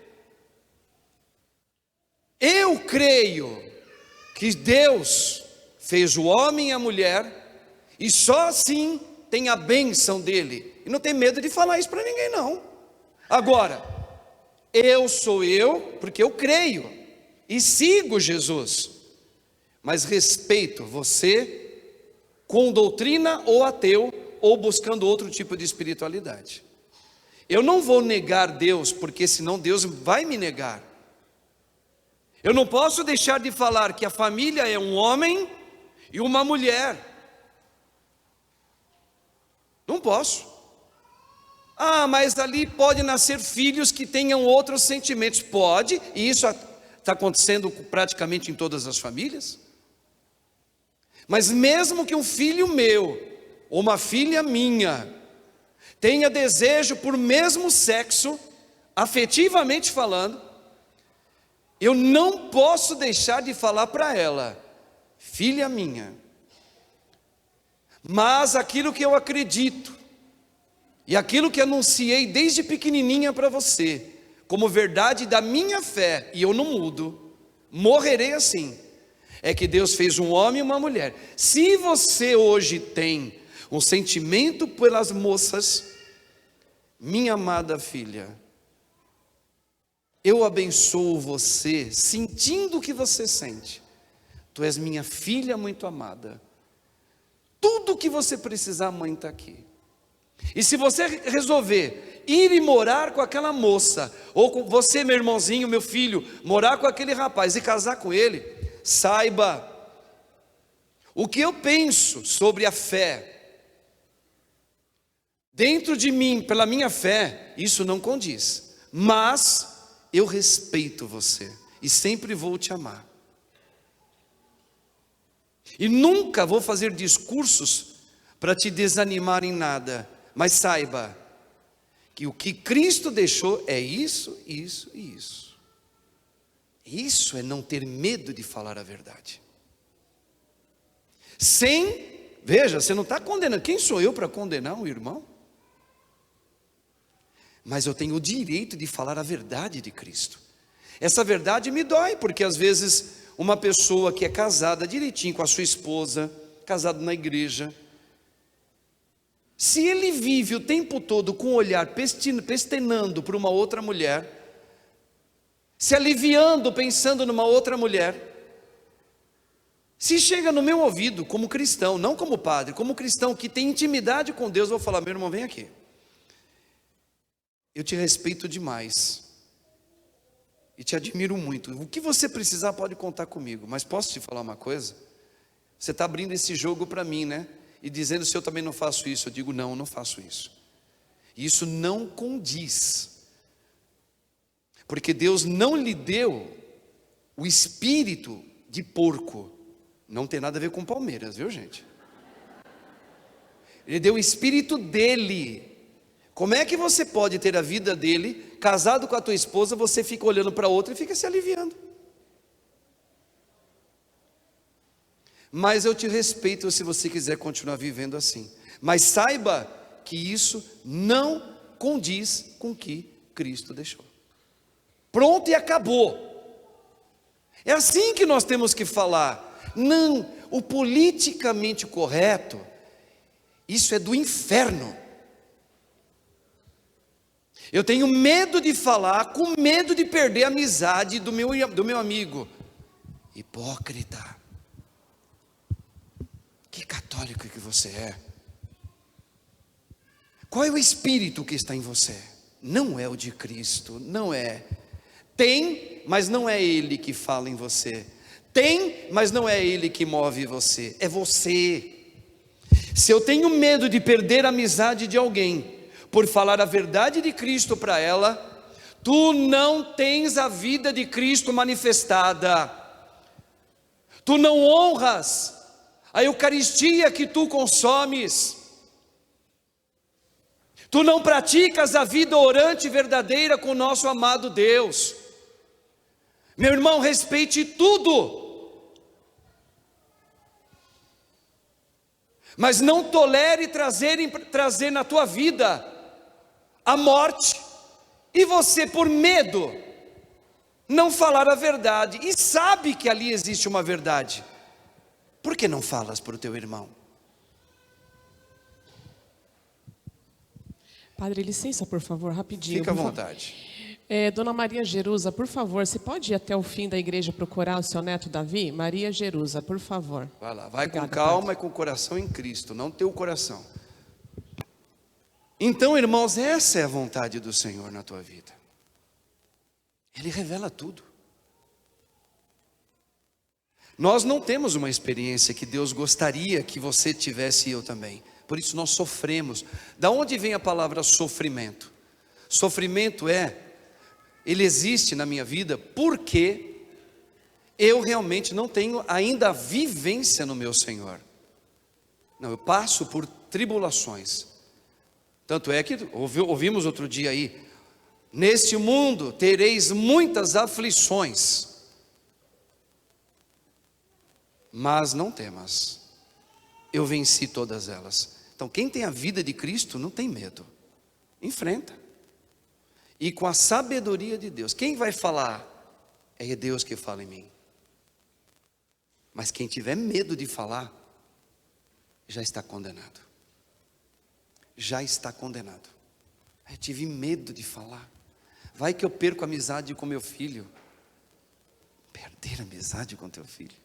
eu creio que Deus fez o homem e a mulher, e só assim tem a bênção dele. E não tem medo de falar isso para ninguém, não. Agora, eu sou eu, porque eu creio e sigo Jesus, mas respeito você com doutrina ou ateu, ou buscando outro tipo de espiritualidade. Eu não vou negar Deus, porque senão Deus vai me negar. Eu não posso deixar de falar que a família é um homem e uma mulher. Não posso. Mas ali pode nascer filhos que tenham outros sentimentos. Pode, e isso está acontecendo praticamente em todas as famílias. Mas mesmo que um filho meu, ou uma filha minha, tenha desejo por mesmo sexo, afetivamente falando, eu não posso deixar de falar para ela: filha minha, mas aquilo que eu acredito, e aquilo que anunciei desde pequenininha para você, como verdade da minha fé, e eu não mudo, morrerei assim, é que Deus fez um homem e uma mulher. Se você hoje tem um sentimento pelas moças, minha amada filha, eu abençoo você, sentindo o que você sente. Tu és minha filha muito amada. Tudo o que você precisar, a mãe está aqui. E se você resolver ir e morar com aquela moça, ou com você, meu irmãozinho, meu filho, morar com aquele rapaz e casar com ele, saiba, o que eu penso sobre a fé, dentro de mim, pela minha fé, isso não condiz. Mas eu respeito você e sempre vou te amar. E nunca vou fazer discursos para te desanimar em nada. Mas saiba que o que Cristo deixou é isso, isso e isso. Isso é não ter medo de falar a verdade. Veja, você não está condenando. Quem sou eu para condenar um irmão? Mas eu tenho o direito de falar a verdade de Cristo. Essa verdade me dói, porque às vezes uma pessoa que é casada direitinho com a sua esposa, casado na igreja, se ele vive o tempo todo com o olhar pestenando por uma outra mulher, se aliviando pensando numa outra mulher, se chega no meu ouvido como cristão, não como padre, como cristão que tem intimidade com Deus, eu vou falar: meu irmão, vem aqui. Eu te respeito demais e te admiro muito. O que você precisar pode contar comigo, mas posso te falar uma coisa? Você está abrindo esse jogo para mim, né? E dizendo: se eu também não faço isso. Eu digo: não, eu não faço isso. E isso não condiz, porque Deus não lhe deu o espírito de porco. Não tem nada a ver com Palmeiras, viu, gente? Ele deu o espírito dele. Como é que você pode ter a vida dele, casado com a tua esposa, você fica olhando para outra e fica se aliviando? Mas eu te respeito se você quiser continuar vivendo assim. Mas saiba que isso não condiz com o que Cristo deixou. Pronto e acabou. É assim que nós temos que falar. Não, o politicamente correto, isso é do inferno. Eu tenho medo de falar, com medo de perder a amizade do meu amigo. Hipócrita. Que católico que você é? Qual é o espírito que está em você? Não é o de Cristo, não é. Tem, mas não é Ele que fala em você. Tem, mas não é Ele que move você, é você. Se eu tenho medo de perder a amizade de alguém, por falar a verdade de Cristo para ela, tu não tens a vida de Cristo manifestada. Tu não honras a Eucaristia que tu consomes. Tu não praticas a vida orante verdadeira com o nosso amado Deus. Meu irmão, respeite tudo, mas não tolere trazer na tua vida a morte, e você, por medo, não falar a verdade, e sabe que ali existe uma verdade. Por que não falas para o teu irmão? Padre, licença, por favor, rapidinho. Fica à vontade. Dona Maria Jerusa, por favor, você pode ir até o fim da igreja procurar o seu neto Davi? Maria Jerusa, por favor. Vai lá, vai. Obrigada, com calma, padre. e com o coração em Cristo, não teu coração. Então, irmãos, essa é a vontade do Senhor na tua vida. Ele revela tudo. Nós não temos uma experiência que Deus gostaria que você tivesse, e eu também. Por isso nós sofremos. Da onde vem a palavra sofrimento? Sofrimento ele existe na minha vida porque eu realmente não tenho ainda a vivência no meu Senhor. Não, eu passo por tribulações. Tanto é que ouvimos outro dia aí: neste mundo tereis muitas aflições, mas não temas, eu venci todas elas. Então quem tem a vida de Cristo não tem medo, enfrenta. E com a sabedoria de Deus, quem vai falar? É Deus que fala em mim. Mas quem tiver medo de falar, já está condenado. Já está condenado. Eu tive medo de falar. Vai que eu perco a amizade com meu filho. Perder a amizade com teu filho?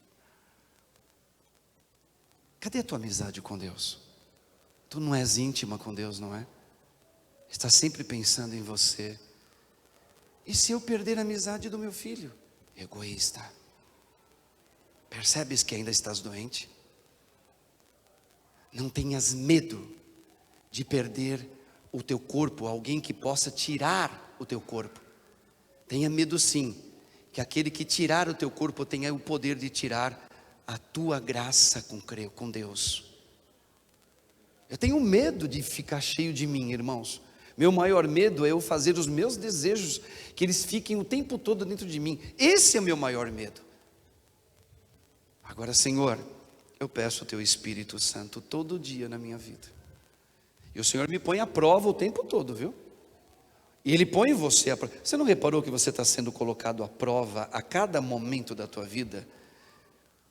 Cadê a tua amizade com Deus? Tu não és íntima com Deus, não é? Está sempre pensando em você. E se eu perder a amizade do meu filho? Egoísta. Percebes que ainda estás doente? Não tenhas medo de perder o teu corpo, alguém que possa tirar o teu corpo. Tenha medo sim, que aquele que tirar o teu corpo tenha o poder de tirar a tua graça com Deus. Eu tenho medo de ficar cheio de mim, irmãos. Meu maior medo é eu fazer os meus desejos, que eles fiquem o tempo todo dentro de mim. Esse é o meu maior medo. Agora, Senhor, eu peço o teu Espírito Santo todo dia na minha vida. E o Senhor me põe à prova o tempo todo, viu? E Ele põe você à prova. Você não reparou que você está sendo colocado à prova a cada momento da tua vida?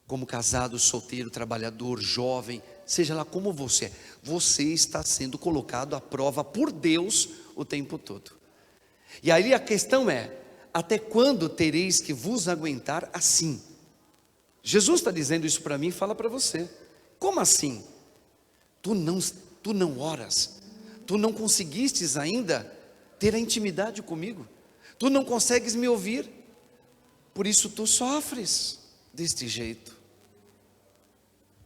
Como casado, solteiro, trabalhador, jovem, seja lá como você é, você está sendo colocado à prova por Deus o tempo todo. E aí a questão é: até quando tereis que vos aguentar assim? Jesus está dizendo isso para mim e fala para você. Como assim? Tu não oras, tu não conseguistes ainda ter a intimidade comigo, tu não consegues me ouvir, por isso tu sofres deste jeito.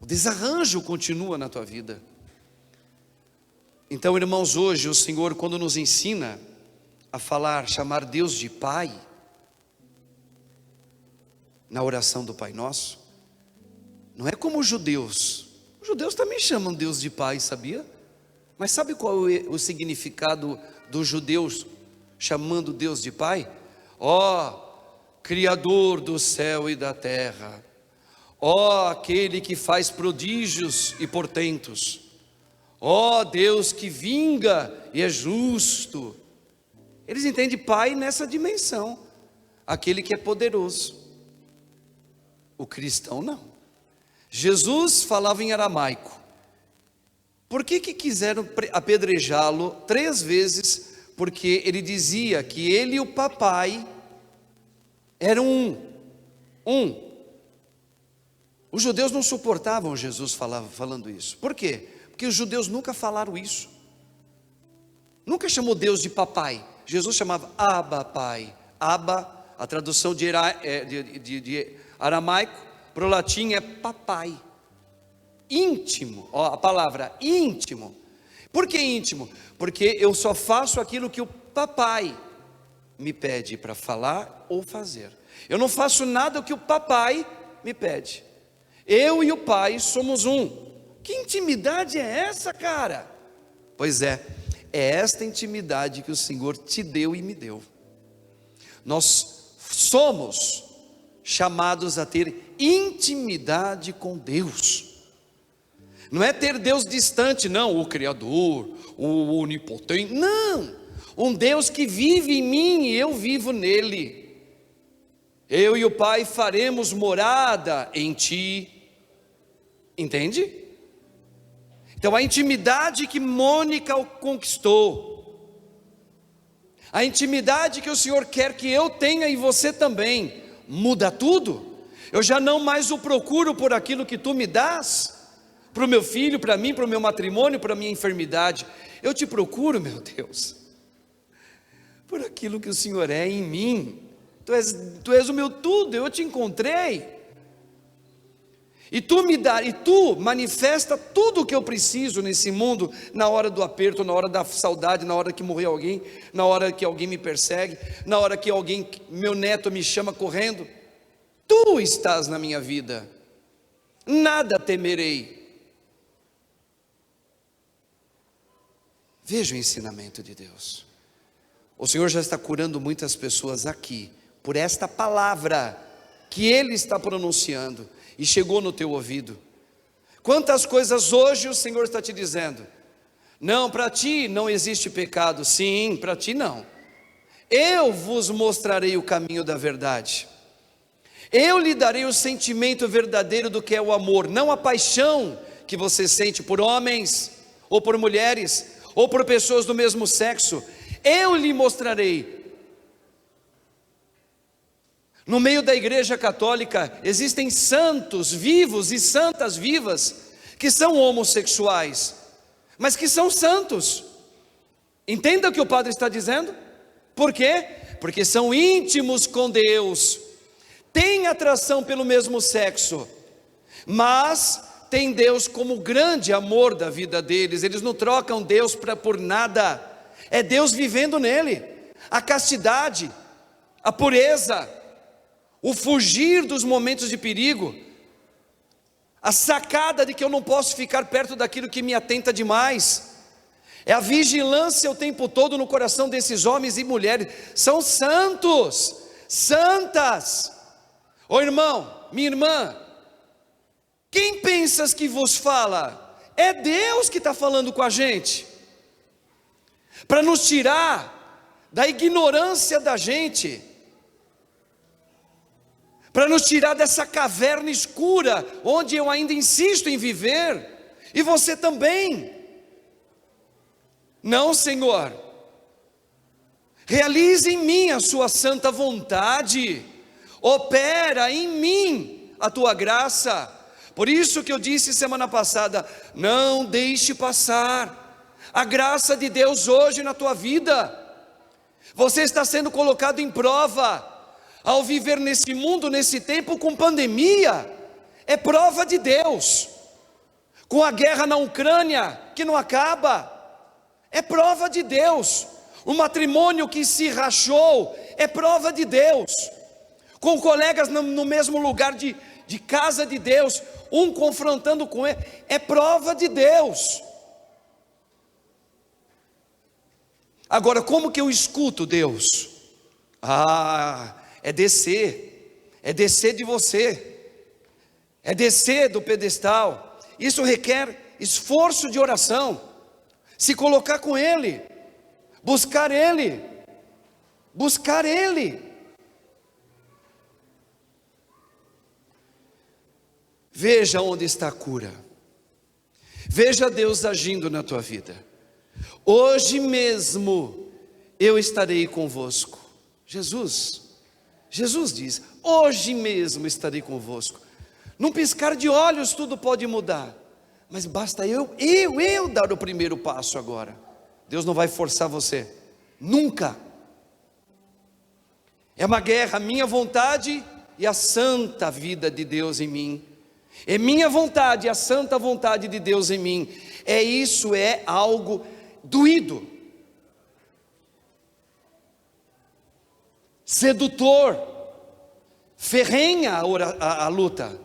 O desarranjo continua na tua vida. Então, irmãos, hoje o Senhor, quando nos ensina a falar, chamar Deus de Pai, na oração do Pai Nosso, não é como os judeus também chamam Deus de Pai, sabia? Mas sabe qual é o significado dos judeus chamando Deus de Pai? Ó, Criador do céu e da terra, Ó aquele que faz prodígios e portentos, ó Deus que vinga e é justo. Eles entendem Pai nessa dimensão, aquele que é poderoso. O cristão não. Jesus falava em aramaico. Por que quiseram apedrejá-lo 3 vezes? Porque ele dizia que ele e o papai eram um. Os judeus não suportavam Jesus falando isso. Por quê? Porque os judeus nunca falaram isso. Nunca chamou Deus de papai. Jesus chamava Abba, pai. Abba, a tradução de aramaico para o latim é papai. Íntimo, ó, a palavra íntimo. Por que íntimo? Porque eu só faço aquilo que o papai me pede para falar ou fazer. Eu não faço nada que o papai me pede. Eu e o pai somos um. Que intimidade é essa, cara? Pois é esta intimidade que o Senhor te deu e me deu. Nós somos chamados a ter intimidade com Deus. Não é ter Deus distante, não, o Criador, o Onipotente, não. Um Deus que vive em mim e eu vivo nele. Eu e o Pai faremos morada em ti. Entende? Então a intimidade que Mônica conquistou, a intimidade que o Senhor quer que eu tenha e você também, muda tudo. Eu já não mais o procuro por aquilo que tu me dás, para o meu filho, para mim, para o meu matrimônio, para a minha enfermidade. Eu te procuro, meu Deus, por aquilo que o Senhor é em mim. Tu és o meu tudo, eu te encontrei. E tu manifesta tudo o que eu preciso nesse mundo, na hora do aperto, na hora da saudade, na hora que morrer alguém, na hora que alguém me persegue, na hora que meu neto me chama correndo. Tu estás na minha vida, nada temerei. Veja o ensinamento de Deus. O Senhor já está curando muitas pessoas aqui, por esta palavra que Ele está pronunciando, e chegou no teu ouvido. Quantas coisas hoje o Senhor está te dizendo? Não, para ti não existe pecado. Sim, para ti não. Eu vos mostrarei o caminho da verdade. Eu lhe darei o sentimento verdadeiro do que é o amor, não a paixão que você sente por homens, ou por mulheres, ou por pessoas do mesmo sexo. Eu lhe mostrarei. No meio da igreja católica existem santos vivos e santas vivas que são homossexuais, mas que são santos. Entenda o que o padre está dizendo? Por quê? Porque são íntimos com Deus, têm atração pelo mesmo sexo, mas têm Deus como grande amor da vida deles. Eles não trocam Deus por nada. É Deus vivendo nele. A castidade, a pureza, o fugir dos momentos de perigo, a sacada de que eu não posso ficar perto daquilo que me atenta demais, é a vigilância o tempo todo no coração desses homens e mulheres. São santos, santas. Ô irmão, minha irmã, quem pensas que vos fala? É Deus que está falando com a gente, para nos tirar da ignorância da gente, para nos tirar dessa caverna escura, onde eu ainda insisto em viver, e você também. Não, Senhor, realize em mim a sua santa vontade, opera em mim a tua graça. Por isso que eu disse semana passada, não deixe passar a graça de Deus hoje na tua vida. Você está sendo colocado em prova, ao viver nesse mundo, nesse tempo com pandemia, é prova de Deus. Com a guerra na Ucrânia, que não acaba, é prova de Deus. O matrimônio que se rachou, é prova de Deus. Com colegas no mesmo lugar de casa de Deus, um confrontando com ele, é prova de Deus. Agora, como que eu escuto Deus? É descer de você. é descer do pedestal. Isso requer esforço de oração, se colocar com Ele, buscar Ele, buscar Ele. Veja onde está a cura, veja Deus agindo na tua vida. Hoje mesmo eu estarei convosco. Jesus diz, hoje mesmo estarei convosco. Num piscar de olhos tudo pode mudar, mas basta eu dar o primeiro passo agora. Deus não vai forçar você, nunca. É uma guerra, a minha vontade e a santa vida de Deus em mim. É minha vontade e a santa vontade de Deus em mim. Isso é algo doído, sedutor, ferrenha a luta.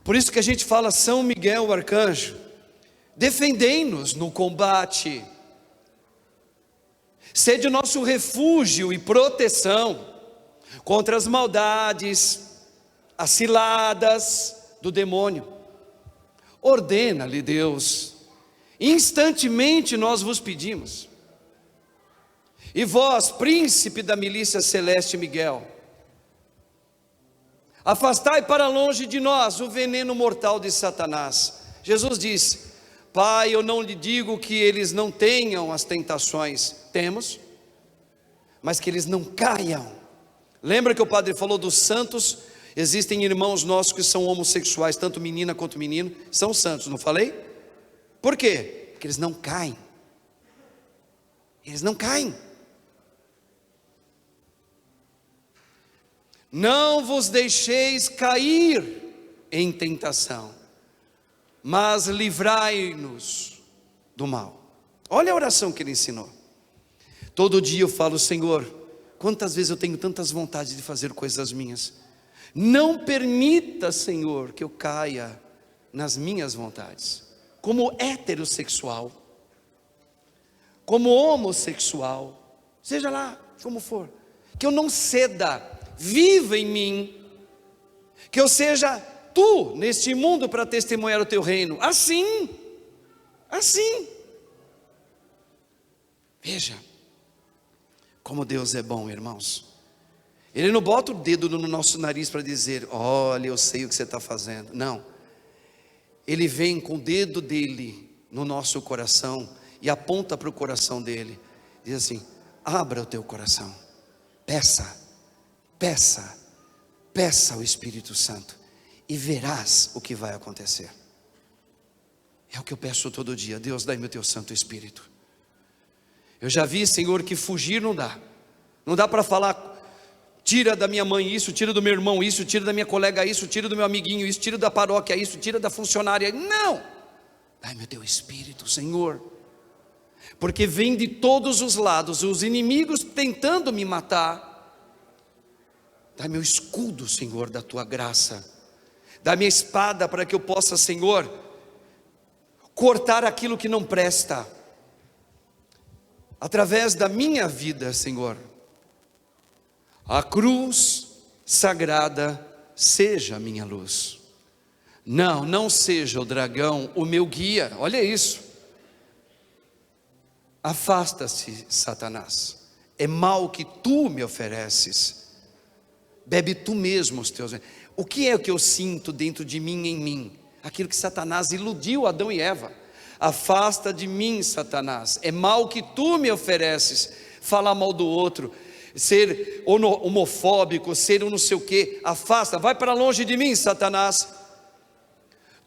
Por isso que a gente fala, São Miguel Arcanjo, defendei-nos no combate, sede o nosso refúgio e proteção contra as maldades, as ciladas do demônio. Ordena-lhe Deus, instantemente nós vos pedimos. E vós, príncipe da milícia celeste Miguel, afastai para longe de nós o veneno mortal de Satanás. Jesus disse, Pai, eu não lhe digo que eles não tenham as tentações, temos, mas que eles não caiam. Lembra que o padre falou dos santos? Existem irmãos nossos que são homossexuais, tanto menina quanto menino, são santos, não falei? Por quê? Porque eles não caem. Eles não caem. Não vos deixeis cair em tentação, mas livrai-nos do mal. Olha a oração que ele ensinou. Todo dia eu falo, Senhor, quantas vezes eu tenho tantas vontades de fazer coisas minhas. Não permita, Senhor, que eu caia nas minhas vontades, como heterossexual, como homossexual, seja lá como for, que eu não ceda, viva em mim, que eu seja tu neste mundo para testemunhar o teu reino, assim, veja, como Deus é bom, irmãos. Ele não bota o dedo no nosso nariz para dizer, olha, eu sei o que você está fazendo. Não, Ele vem com o dedo dele no nosso coração e aponta para o coração dele, diz assim, abra o teu coração, peça ao Espírito Santo e verás o que vai acontecer. É o que eu peço todo dia, Deus, dai-me o teu Santo Espírito. Eu já vi, Senhor, que fugir não dá para falar, tira da minha mãe isso, tira do meu irmão isso, tira da minha colega isso, tira do meu amiguinho isso, tira da paróquia isso, tira da funcionária, não, dai-me o teu Espírito, Senhor, porque vem de todos os lados, os inimigos tentando me matar. Dá-me o escudo, Senhor, da tua graça, dá-me a espada para que eu possa, Senhor, cortar aquilo que não presta, através da minha vida, Senhor. A cruz sagrada seja a minha luz. Não seja o dragão o meu guia. Olha isso. Afasta-se, Satanás. É mal que tu me ofereces. Bebe tu mesmo os teus. O que é que eu sinto dentro de mim, em mim? Aquilo que Satanás iludiu Adão e Eva. Afasta de mim, Satanás. É mal que tu me ofereces. Falar mal do outro, ser homofóbico, ser um não sei o que, afasta, vai para longe de mim, Satanás.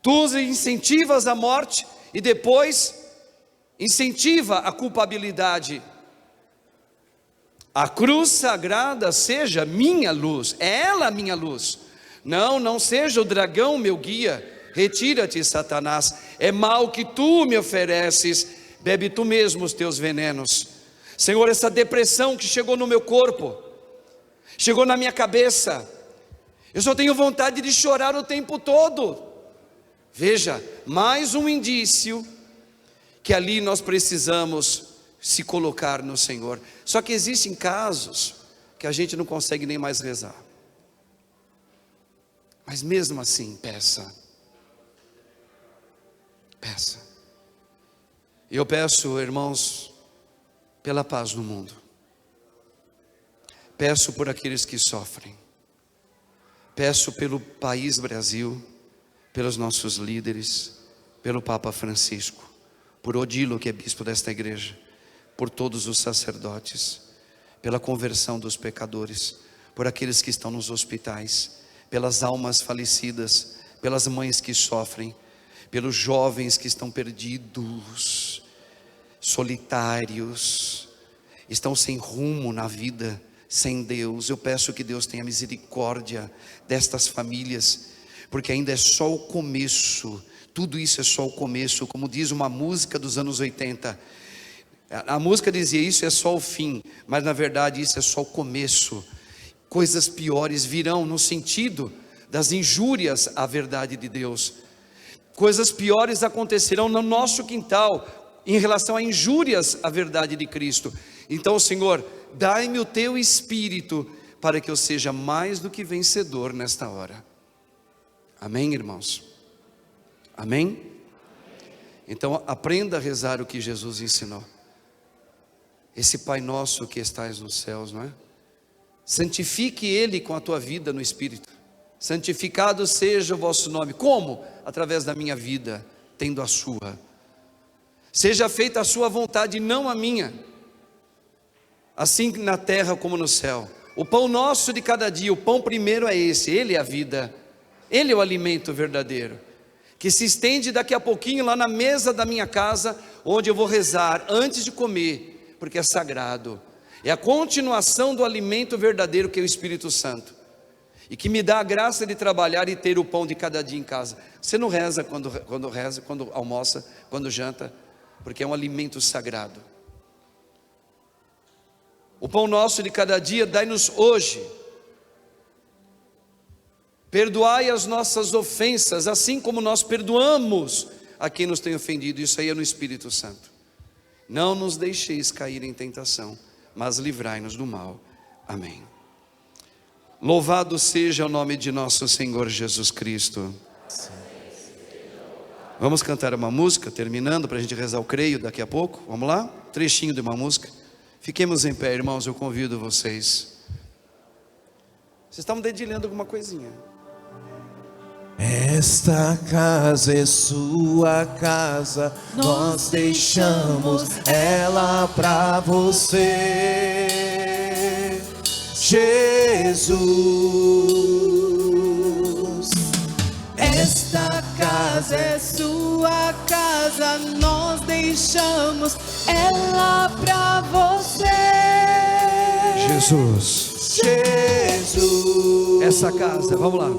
Tu incentivas a morte e depois incentiva a culpabilidade. A cruz sagrada seja minha luz, é ela a minha luz. Não seja o dragão meu guia. Retira-te, Satanás, é mal que tu me ofereces, bebe tu mesmo os teus venenos. Senhor, essa depressão que chegou no meu corpo, chegou na minha cabeça, eu só tenho vontade de chorar o tempo todo. Veja, mais um indício que ali nós precisamos se colocar no Senhor. Só que existem casos que a gente não consegue nem mais rezar. Mas mesmo assim, peça. Peça. E eu peço, irmãos, pela paz no mundo. Peço por aqueles que sofrem. Peço pelo país Brasil, pelos nossos líderes, pelo Papa Francisco, por Odilo, que é bispo desta igreja, por todos os sacerdotes, pela conversão dos pecadores, por aqueles que estão nos hospitais, pelas almas falecidas, pelas mães que sofrem, pelos jovens que estão perdidos, solitários, estão sem rumo na vida, sem Deus. Eu peço que Deus tenha misericórdia destas famílias, porque ainda é só o começo. Tudo isso é só o começo, como diz uma música dos anos 80. A música dizia: isso é só o fim, mas na verdade isso é só o começo. Coisas piores virão, no sentido das injúrias à verdade de Deus. Coisas piores acontecerão no nosso quintal, em relação a injúrias à verdade de Cristo. Então, Senhor, dai-me o teu Espírito, para que eu seja mais do que vencedor nesta hora. Amém, irmãos? Amém? Então aprenda a rezar o que Jesus ensinou. Esse Pai nosso que estais nos céus, não é? Santifique Ele com a tua vida no Espírito. Santificado seja o vosso nome. Como? Através da minha vida, tendo a sua. Seja feita a sua vontade, não a minha. Assim na terra como no céu. O pão nosso de cada dia, o pão primeiro é esse, Ele é a vida. Ele é o alimento verdadeiro, que se estende daqui a pouquinho lá na mesa da minha casa, onde eu vou rezar antes de comer, porque é sagrado. É a continuação do alimento verdadeiro que é o Espírito Santo, e que me dá a graça de trabalhar e ter o pão de cada dia em casa. Você não reza quando almoça, quando janta, porque é um alimento sagrado. O pão nosso de cada dia dai-nos hoje. Perdoai as nossas ofensas, assim como nós perdoamos a quem nos tem ofendido. Isso aí é no Espírito Santo. Não nos deixeis cair em tentação, mas livrai-nos do mal. Amém. Louvado seja o nome de nosso Senhor Jesus Cristo. Vamos cantar uma música, terminando, para a gente rezar o creio daqui a pouco. Vamos lá? Trechinho de uma música. Fiquemos em pé, irmãos, eu convido vocês. Vocês estavam dedilhando alguma coisinha. Esta casa é sua casa, nós deixamos ela pra você, Jesus. Esta casa é sua casa, nós deixamos ela pra você, Jesus. Jesus. Essa casa, vamos lá.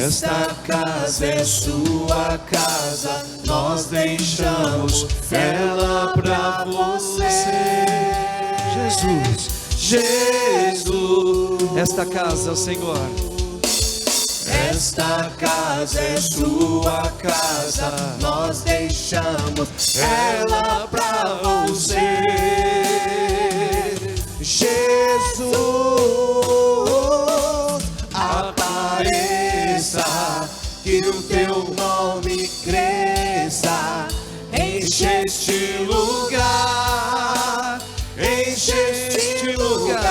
Esta casa é sua casa, nós deixamos ela pra você, Jesus. Jesus. Esta casa, Senhor. Esta casa é sua casa, nós deixamos ela pra você, Jesus. Apareça, que o teu nome cresça, enche este lugar, enche este lugar.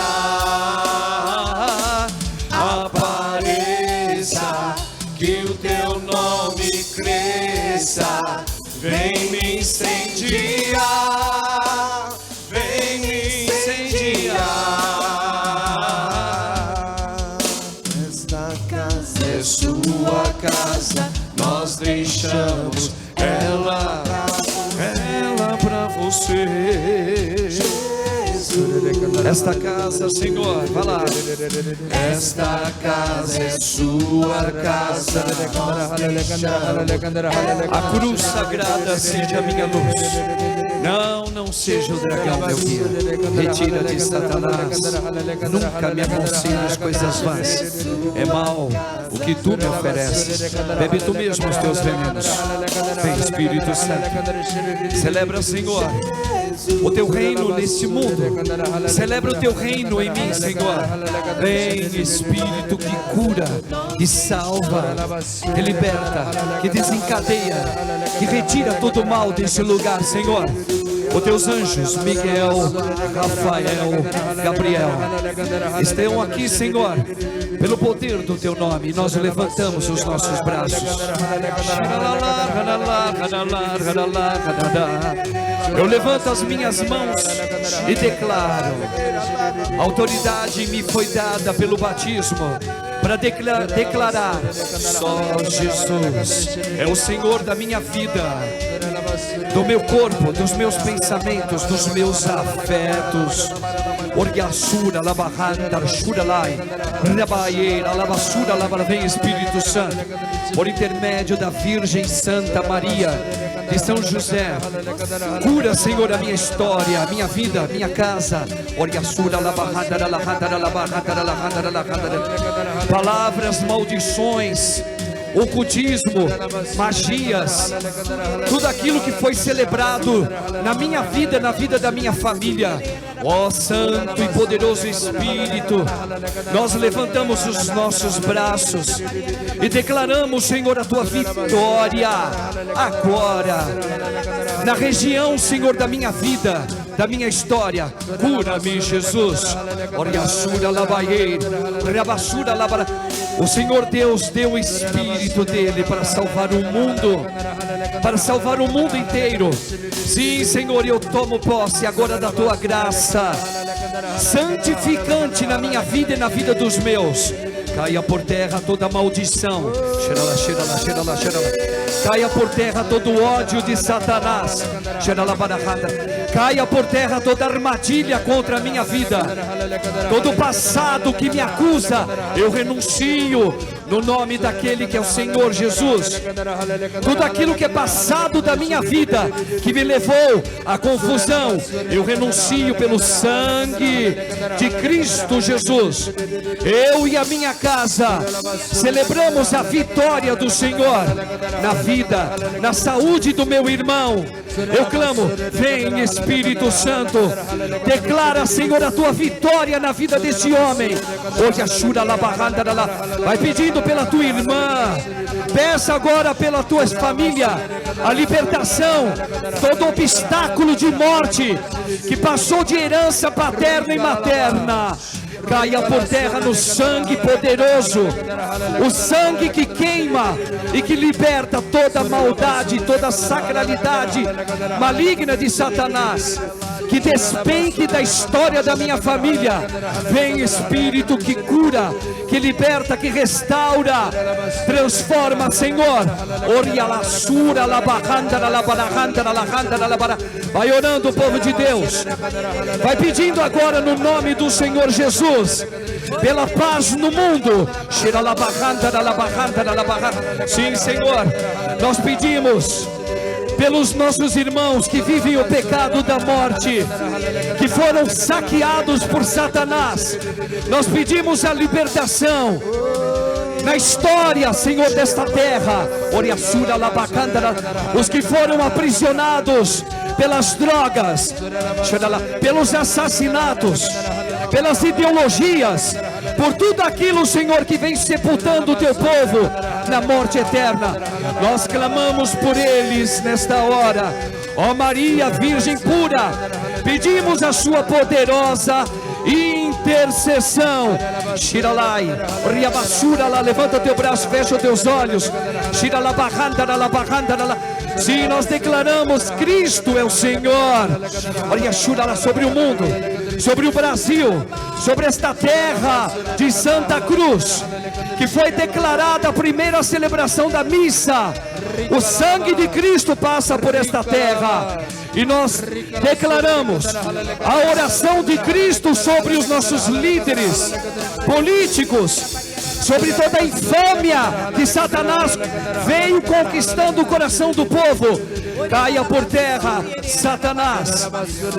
Apareça, que o teu nome cresça, vem me incendiar, vem me incendiar. Esta casa é sua casa, nós deixamos ela pra você, Esta casa, Senhor, vai lá. Esta casa é sua casa, A cruz sagrada seja a minha luz. Não seja o dragão meu guia. Retira-te, Satanás. Nunca me aconselhe as coisas vãs. É mal o que tu me ofereces. Bebe tu mesmo os teus venenos. Vem, Espírito Santo. Celebra, Senhor, o teu reino neste mundo. Celebra o teu reino em mim, Senhor. Vem, Espírito que cura, que salva, que liberta, que desencadeia, que retira todo o mal deste lugar, Senhor. Os teus anjos, Miguel, Rafael, Gabriel, estão aqui, Senhor, pelo poder do teu nome. Nós levantamos os nossos braços. Eu levanto as minhas mãos e declaro: a autoridade me foi dada pelo batismo para declarar: só Jesus é o Senhor da minha vida, do meu corpo, dos meus pensamentos, dos meus afetos. Orgasura, labahanda, shuralai, rabaieira, labassura, labara. Vem, Espírito Santo, por intermédio da Virgem Santa Maria de São José, cura, Senhor, a minha história, a minha vida, a minha casa. Orgasura, labahanda, labahanda, labahanda, labahanda, labahanda. Palavras, maldições, ocultismo, magias, tudo aquilo que foi celebrado na minha vida, na vida da minha família. Ó Santo e poderoso Espírito, nós levantamos os nossos braços e declaramos, Senhor, a tua vitória agora na região, Senhor, da minha vida, da minha história. Cura-me, Jesus. O Senhor Deus deu o Espírito dele para salvar o mundo, para salvar o mundo inteiro. Sim, Senhor, eu tomo posse agora da tua graça santificante na minha vida e na vida dos meus. Caia por terra toda maldição. Caia por terra todo ódio de Satanás. Caia por terra toda armadilha contra a minha vida. Todo passado que me acusa, eu renuncio no nome daquele que é o Senhor Jesus. Tudo aquilo que é passado da minha vida, que me levou à confusão, eu renuncio pelo sangue de Cristo Jesus. Eu e a minha casa celebramos a vitória do Senhor na vida, na saúde do meu irmão. Eu clamo: vem, Espírito Santo, declara, Senhor, a tua vitória na vida deste homem. Vai pedindo pela tua irmã, peça agora pela tua família a libertação, todo obstáculo de morte que passou de herança paterna e materna. Caia por terra no sangue poderoso, o sangue que queima e que liberta toda maldade, toda sacralidade maligna de Satanás, que despenque da história da minha família. Vem, Espírito que cura, que liberta, que restaura, transforma, Senhor. Vai orando, o povo de Deus, vai pedindo agora no nome do Senhor Jesus pela paz no mundo. Sim, Senhor, nós pedimos pelos nossos irmãos que vivem o pecado da morte, que foram saqueados por Satanás. Nós pedimos a libertação na história, Senhor, desta terra. Os que foram aprisionados pelas drogas, pelos assassinatos, pelas ideologias, por tudo aquilo, Senhor, que vem sepultando o teu povo na morte eterna. Nós clamamos por eles nesta hora. Ó Maria, Virgem pura, pedimos a sua poderosa intercessão. Shiralai, Riabassura, levanta teu braço, fecha os teus olhos. Shirala barranda, la barranda, la. Sim, nós declaramos: Cristo é o Senhor. Olha, Shurala, sobre o mundo, sobre o Brasil, sobre esta terra de Santa Cruz, que foi declarada a primeira celebração da missa. O sangue de Cristo passa por esta terra. E nós declaramos a oração de Cristo sobre os nossos líderes políticos, sobre toda a infâmia que Satanás veio conquistando o coração do povo. caia por terra, Satanás.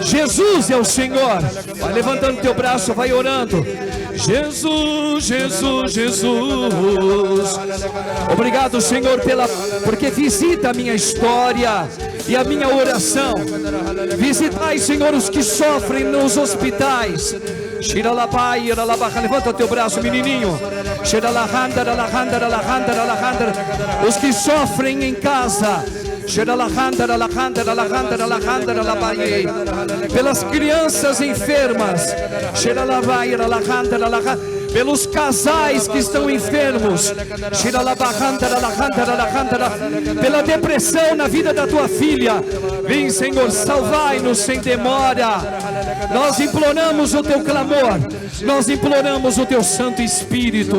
Jesus é o Senhor. Vai levantando teu braço, vai orando. Jesus, Jesus, Jesus. Obrigado, Senhor, porque visita a minha história e a minha oração. Visitai, Senhor, os que sofrem nos hospitais. Levanta o teu braço, menininho. Os que sofrem em casa. Pelas crianças enfermas, pelos casais que estão enfermos, pela depressão na vida da tua filha. Vem, Senhor, salvai-nos sem demora. Nós imploramos o teu clamor, nós imploramos o teu Santo Espírito.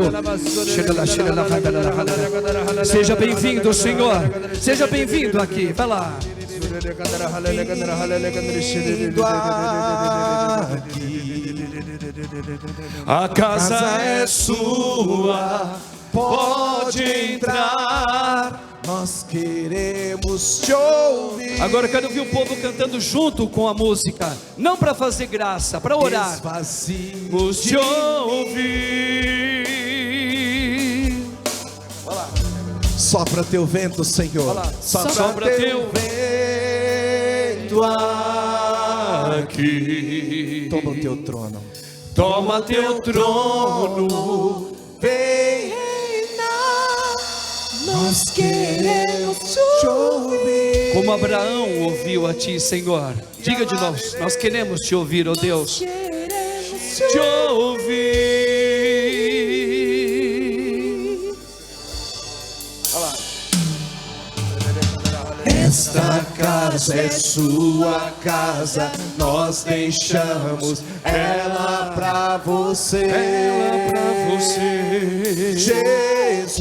Seja bem-vindo, Senhor, seja bem-vindo aqui, vai lá. A casa é sua, pode entrar. Nós queremos te ouvir. Agora eu quero ouvir o povo cantando junto com a música, não para fazer graça, para orar. Vamos te ouvir. Sopra teu vento, Senhor. Sopra teu vento aqui. Toma o teu trono. Toma teu trono. Vem reinar. Nós queremos te ouvir. Como Abraão ouviu a ti, Senhor. Diga de novo, nós queremos te ouvir, ó Deus. Te ouvir. Esta casa é sua casa, nós deixamos ela pra você. Ela pra você. Jesus.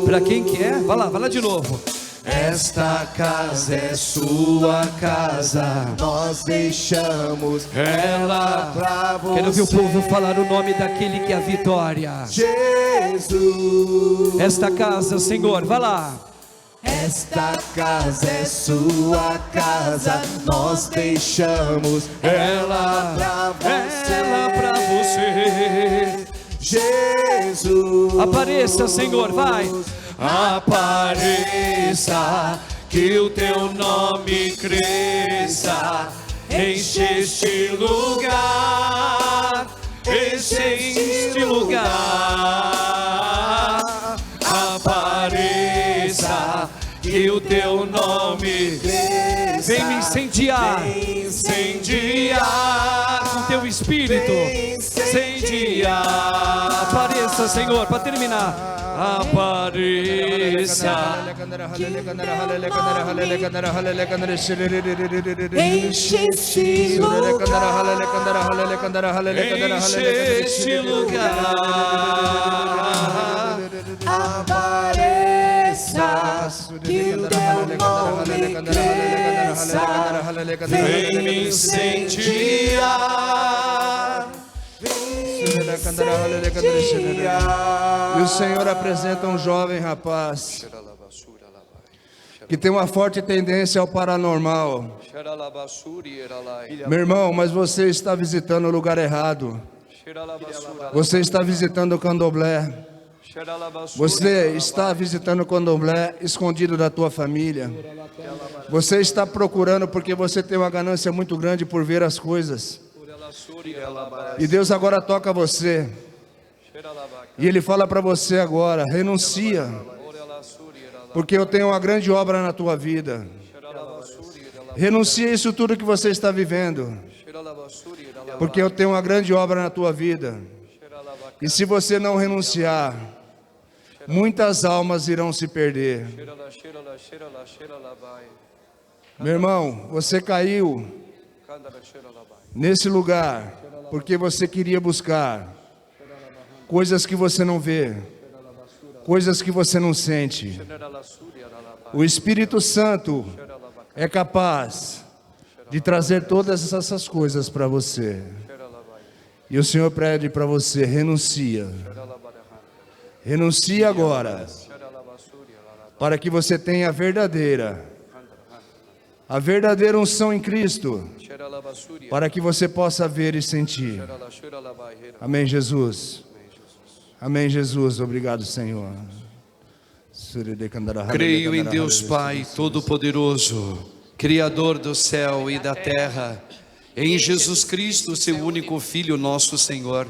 Pra quem que é? Vai lá de novo. Esta casa é sua casa, nós deixamos ela pra você. Quero ouvir o povo falar o nome daquele que é a vitória. Jesus. Esta casa, Senhor, vai lá. Esta casa é sua casa, nós deixamos ela pra você. Ela pra você. Jesus. Apareça, Senhor, vai. Apareça, que o teu nome cresça. Enche este lugar, enche este lugar. Apareça, que o teu nome cresça. Vem me incendiar. Incendiar com teu Espírito. Incendiar. Apareça, Senhor, para terminar. Apareça. Enche este lugar. Enche este lugar. Apareça, que o teu nome cresça. Vem me incendiar. E o Senhor apresenta um jovem rapaz que tem uma forte tendência ao paranormal. Meu irmão, mas você está visitando o lugar errado. Você está visitando o candomblé. Você está visitando o candomblé escondido da tua família. Você está procurando porque você tem uma ganância muito grande por ver as coisas. E Deus agora toca você. E Ele fala para você agora: renuncia, porque eu tenho uma grande obra na tua vida. Renuncia isso tudo que você está vivendo, porque eu tenho uma grande obra na tua vida. E se você não renunciar, muitas almas irão se perder. Meu irmão, você caiu nesse lugar porque você queria buscar coisas que você não vê, coisas que você não sente. O Espírito Santo é capaz de trazer todas essas coisas para você. E o Senhor pede para você: renuncia. Renuncia agora, para que você tenha a verdadeira a verdadeira unção em Cristo, para que você possa ver e sentir. Amém, Jesus. Amém, Jesus. Obrigado, Senhor. Creio em Deus Pai Todo-Poderoso, Criador do céu e da terra, em Jesus Cristo, seu único Filho, nosso Senhor,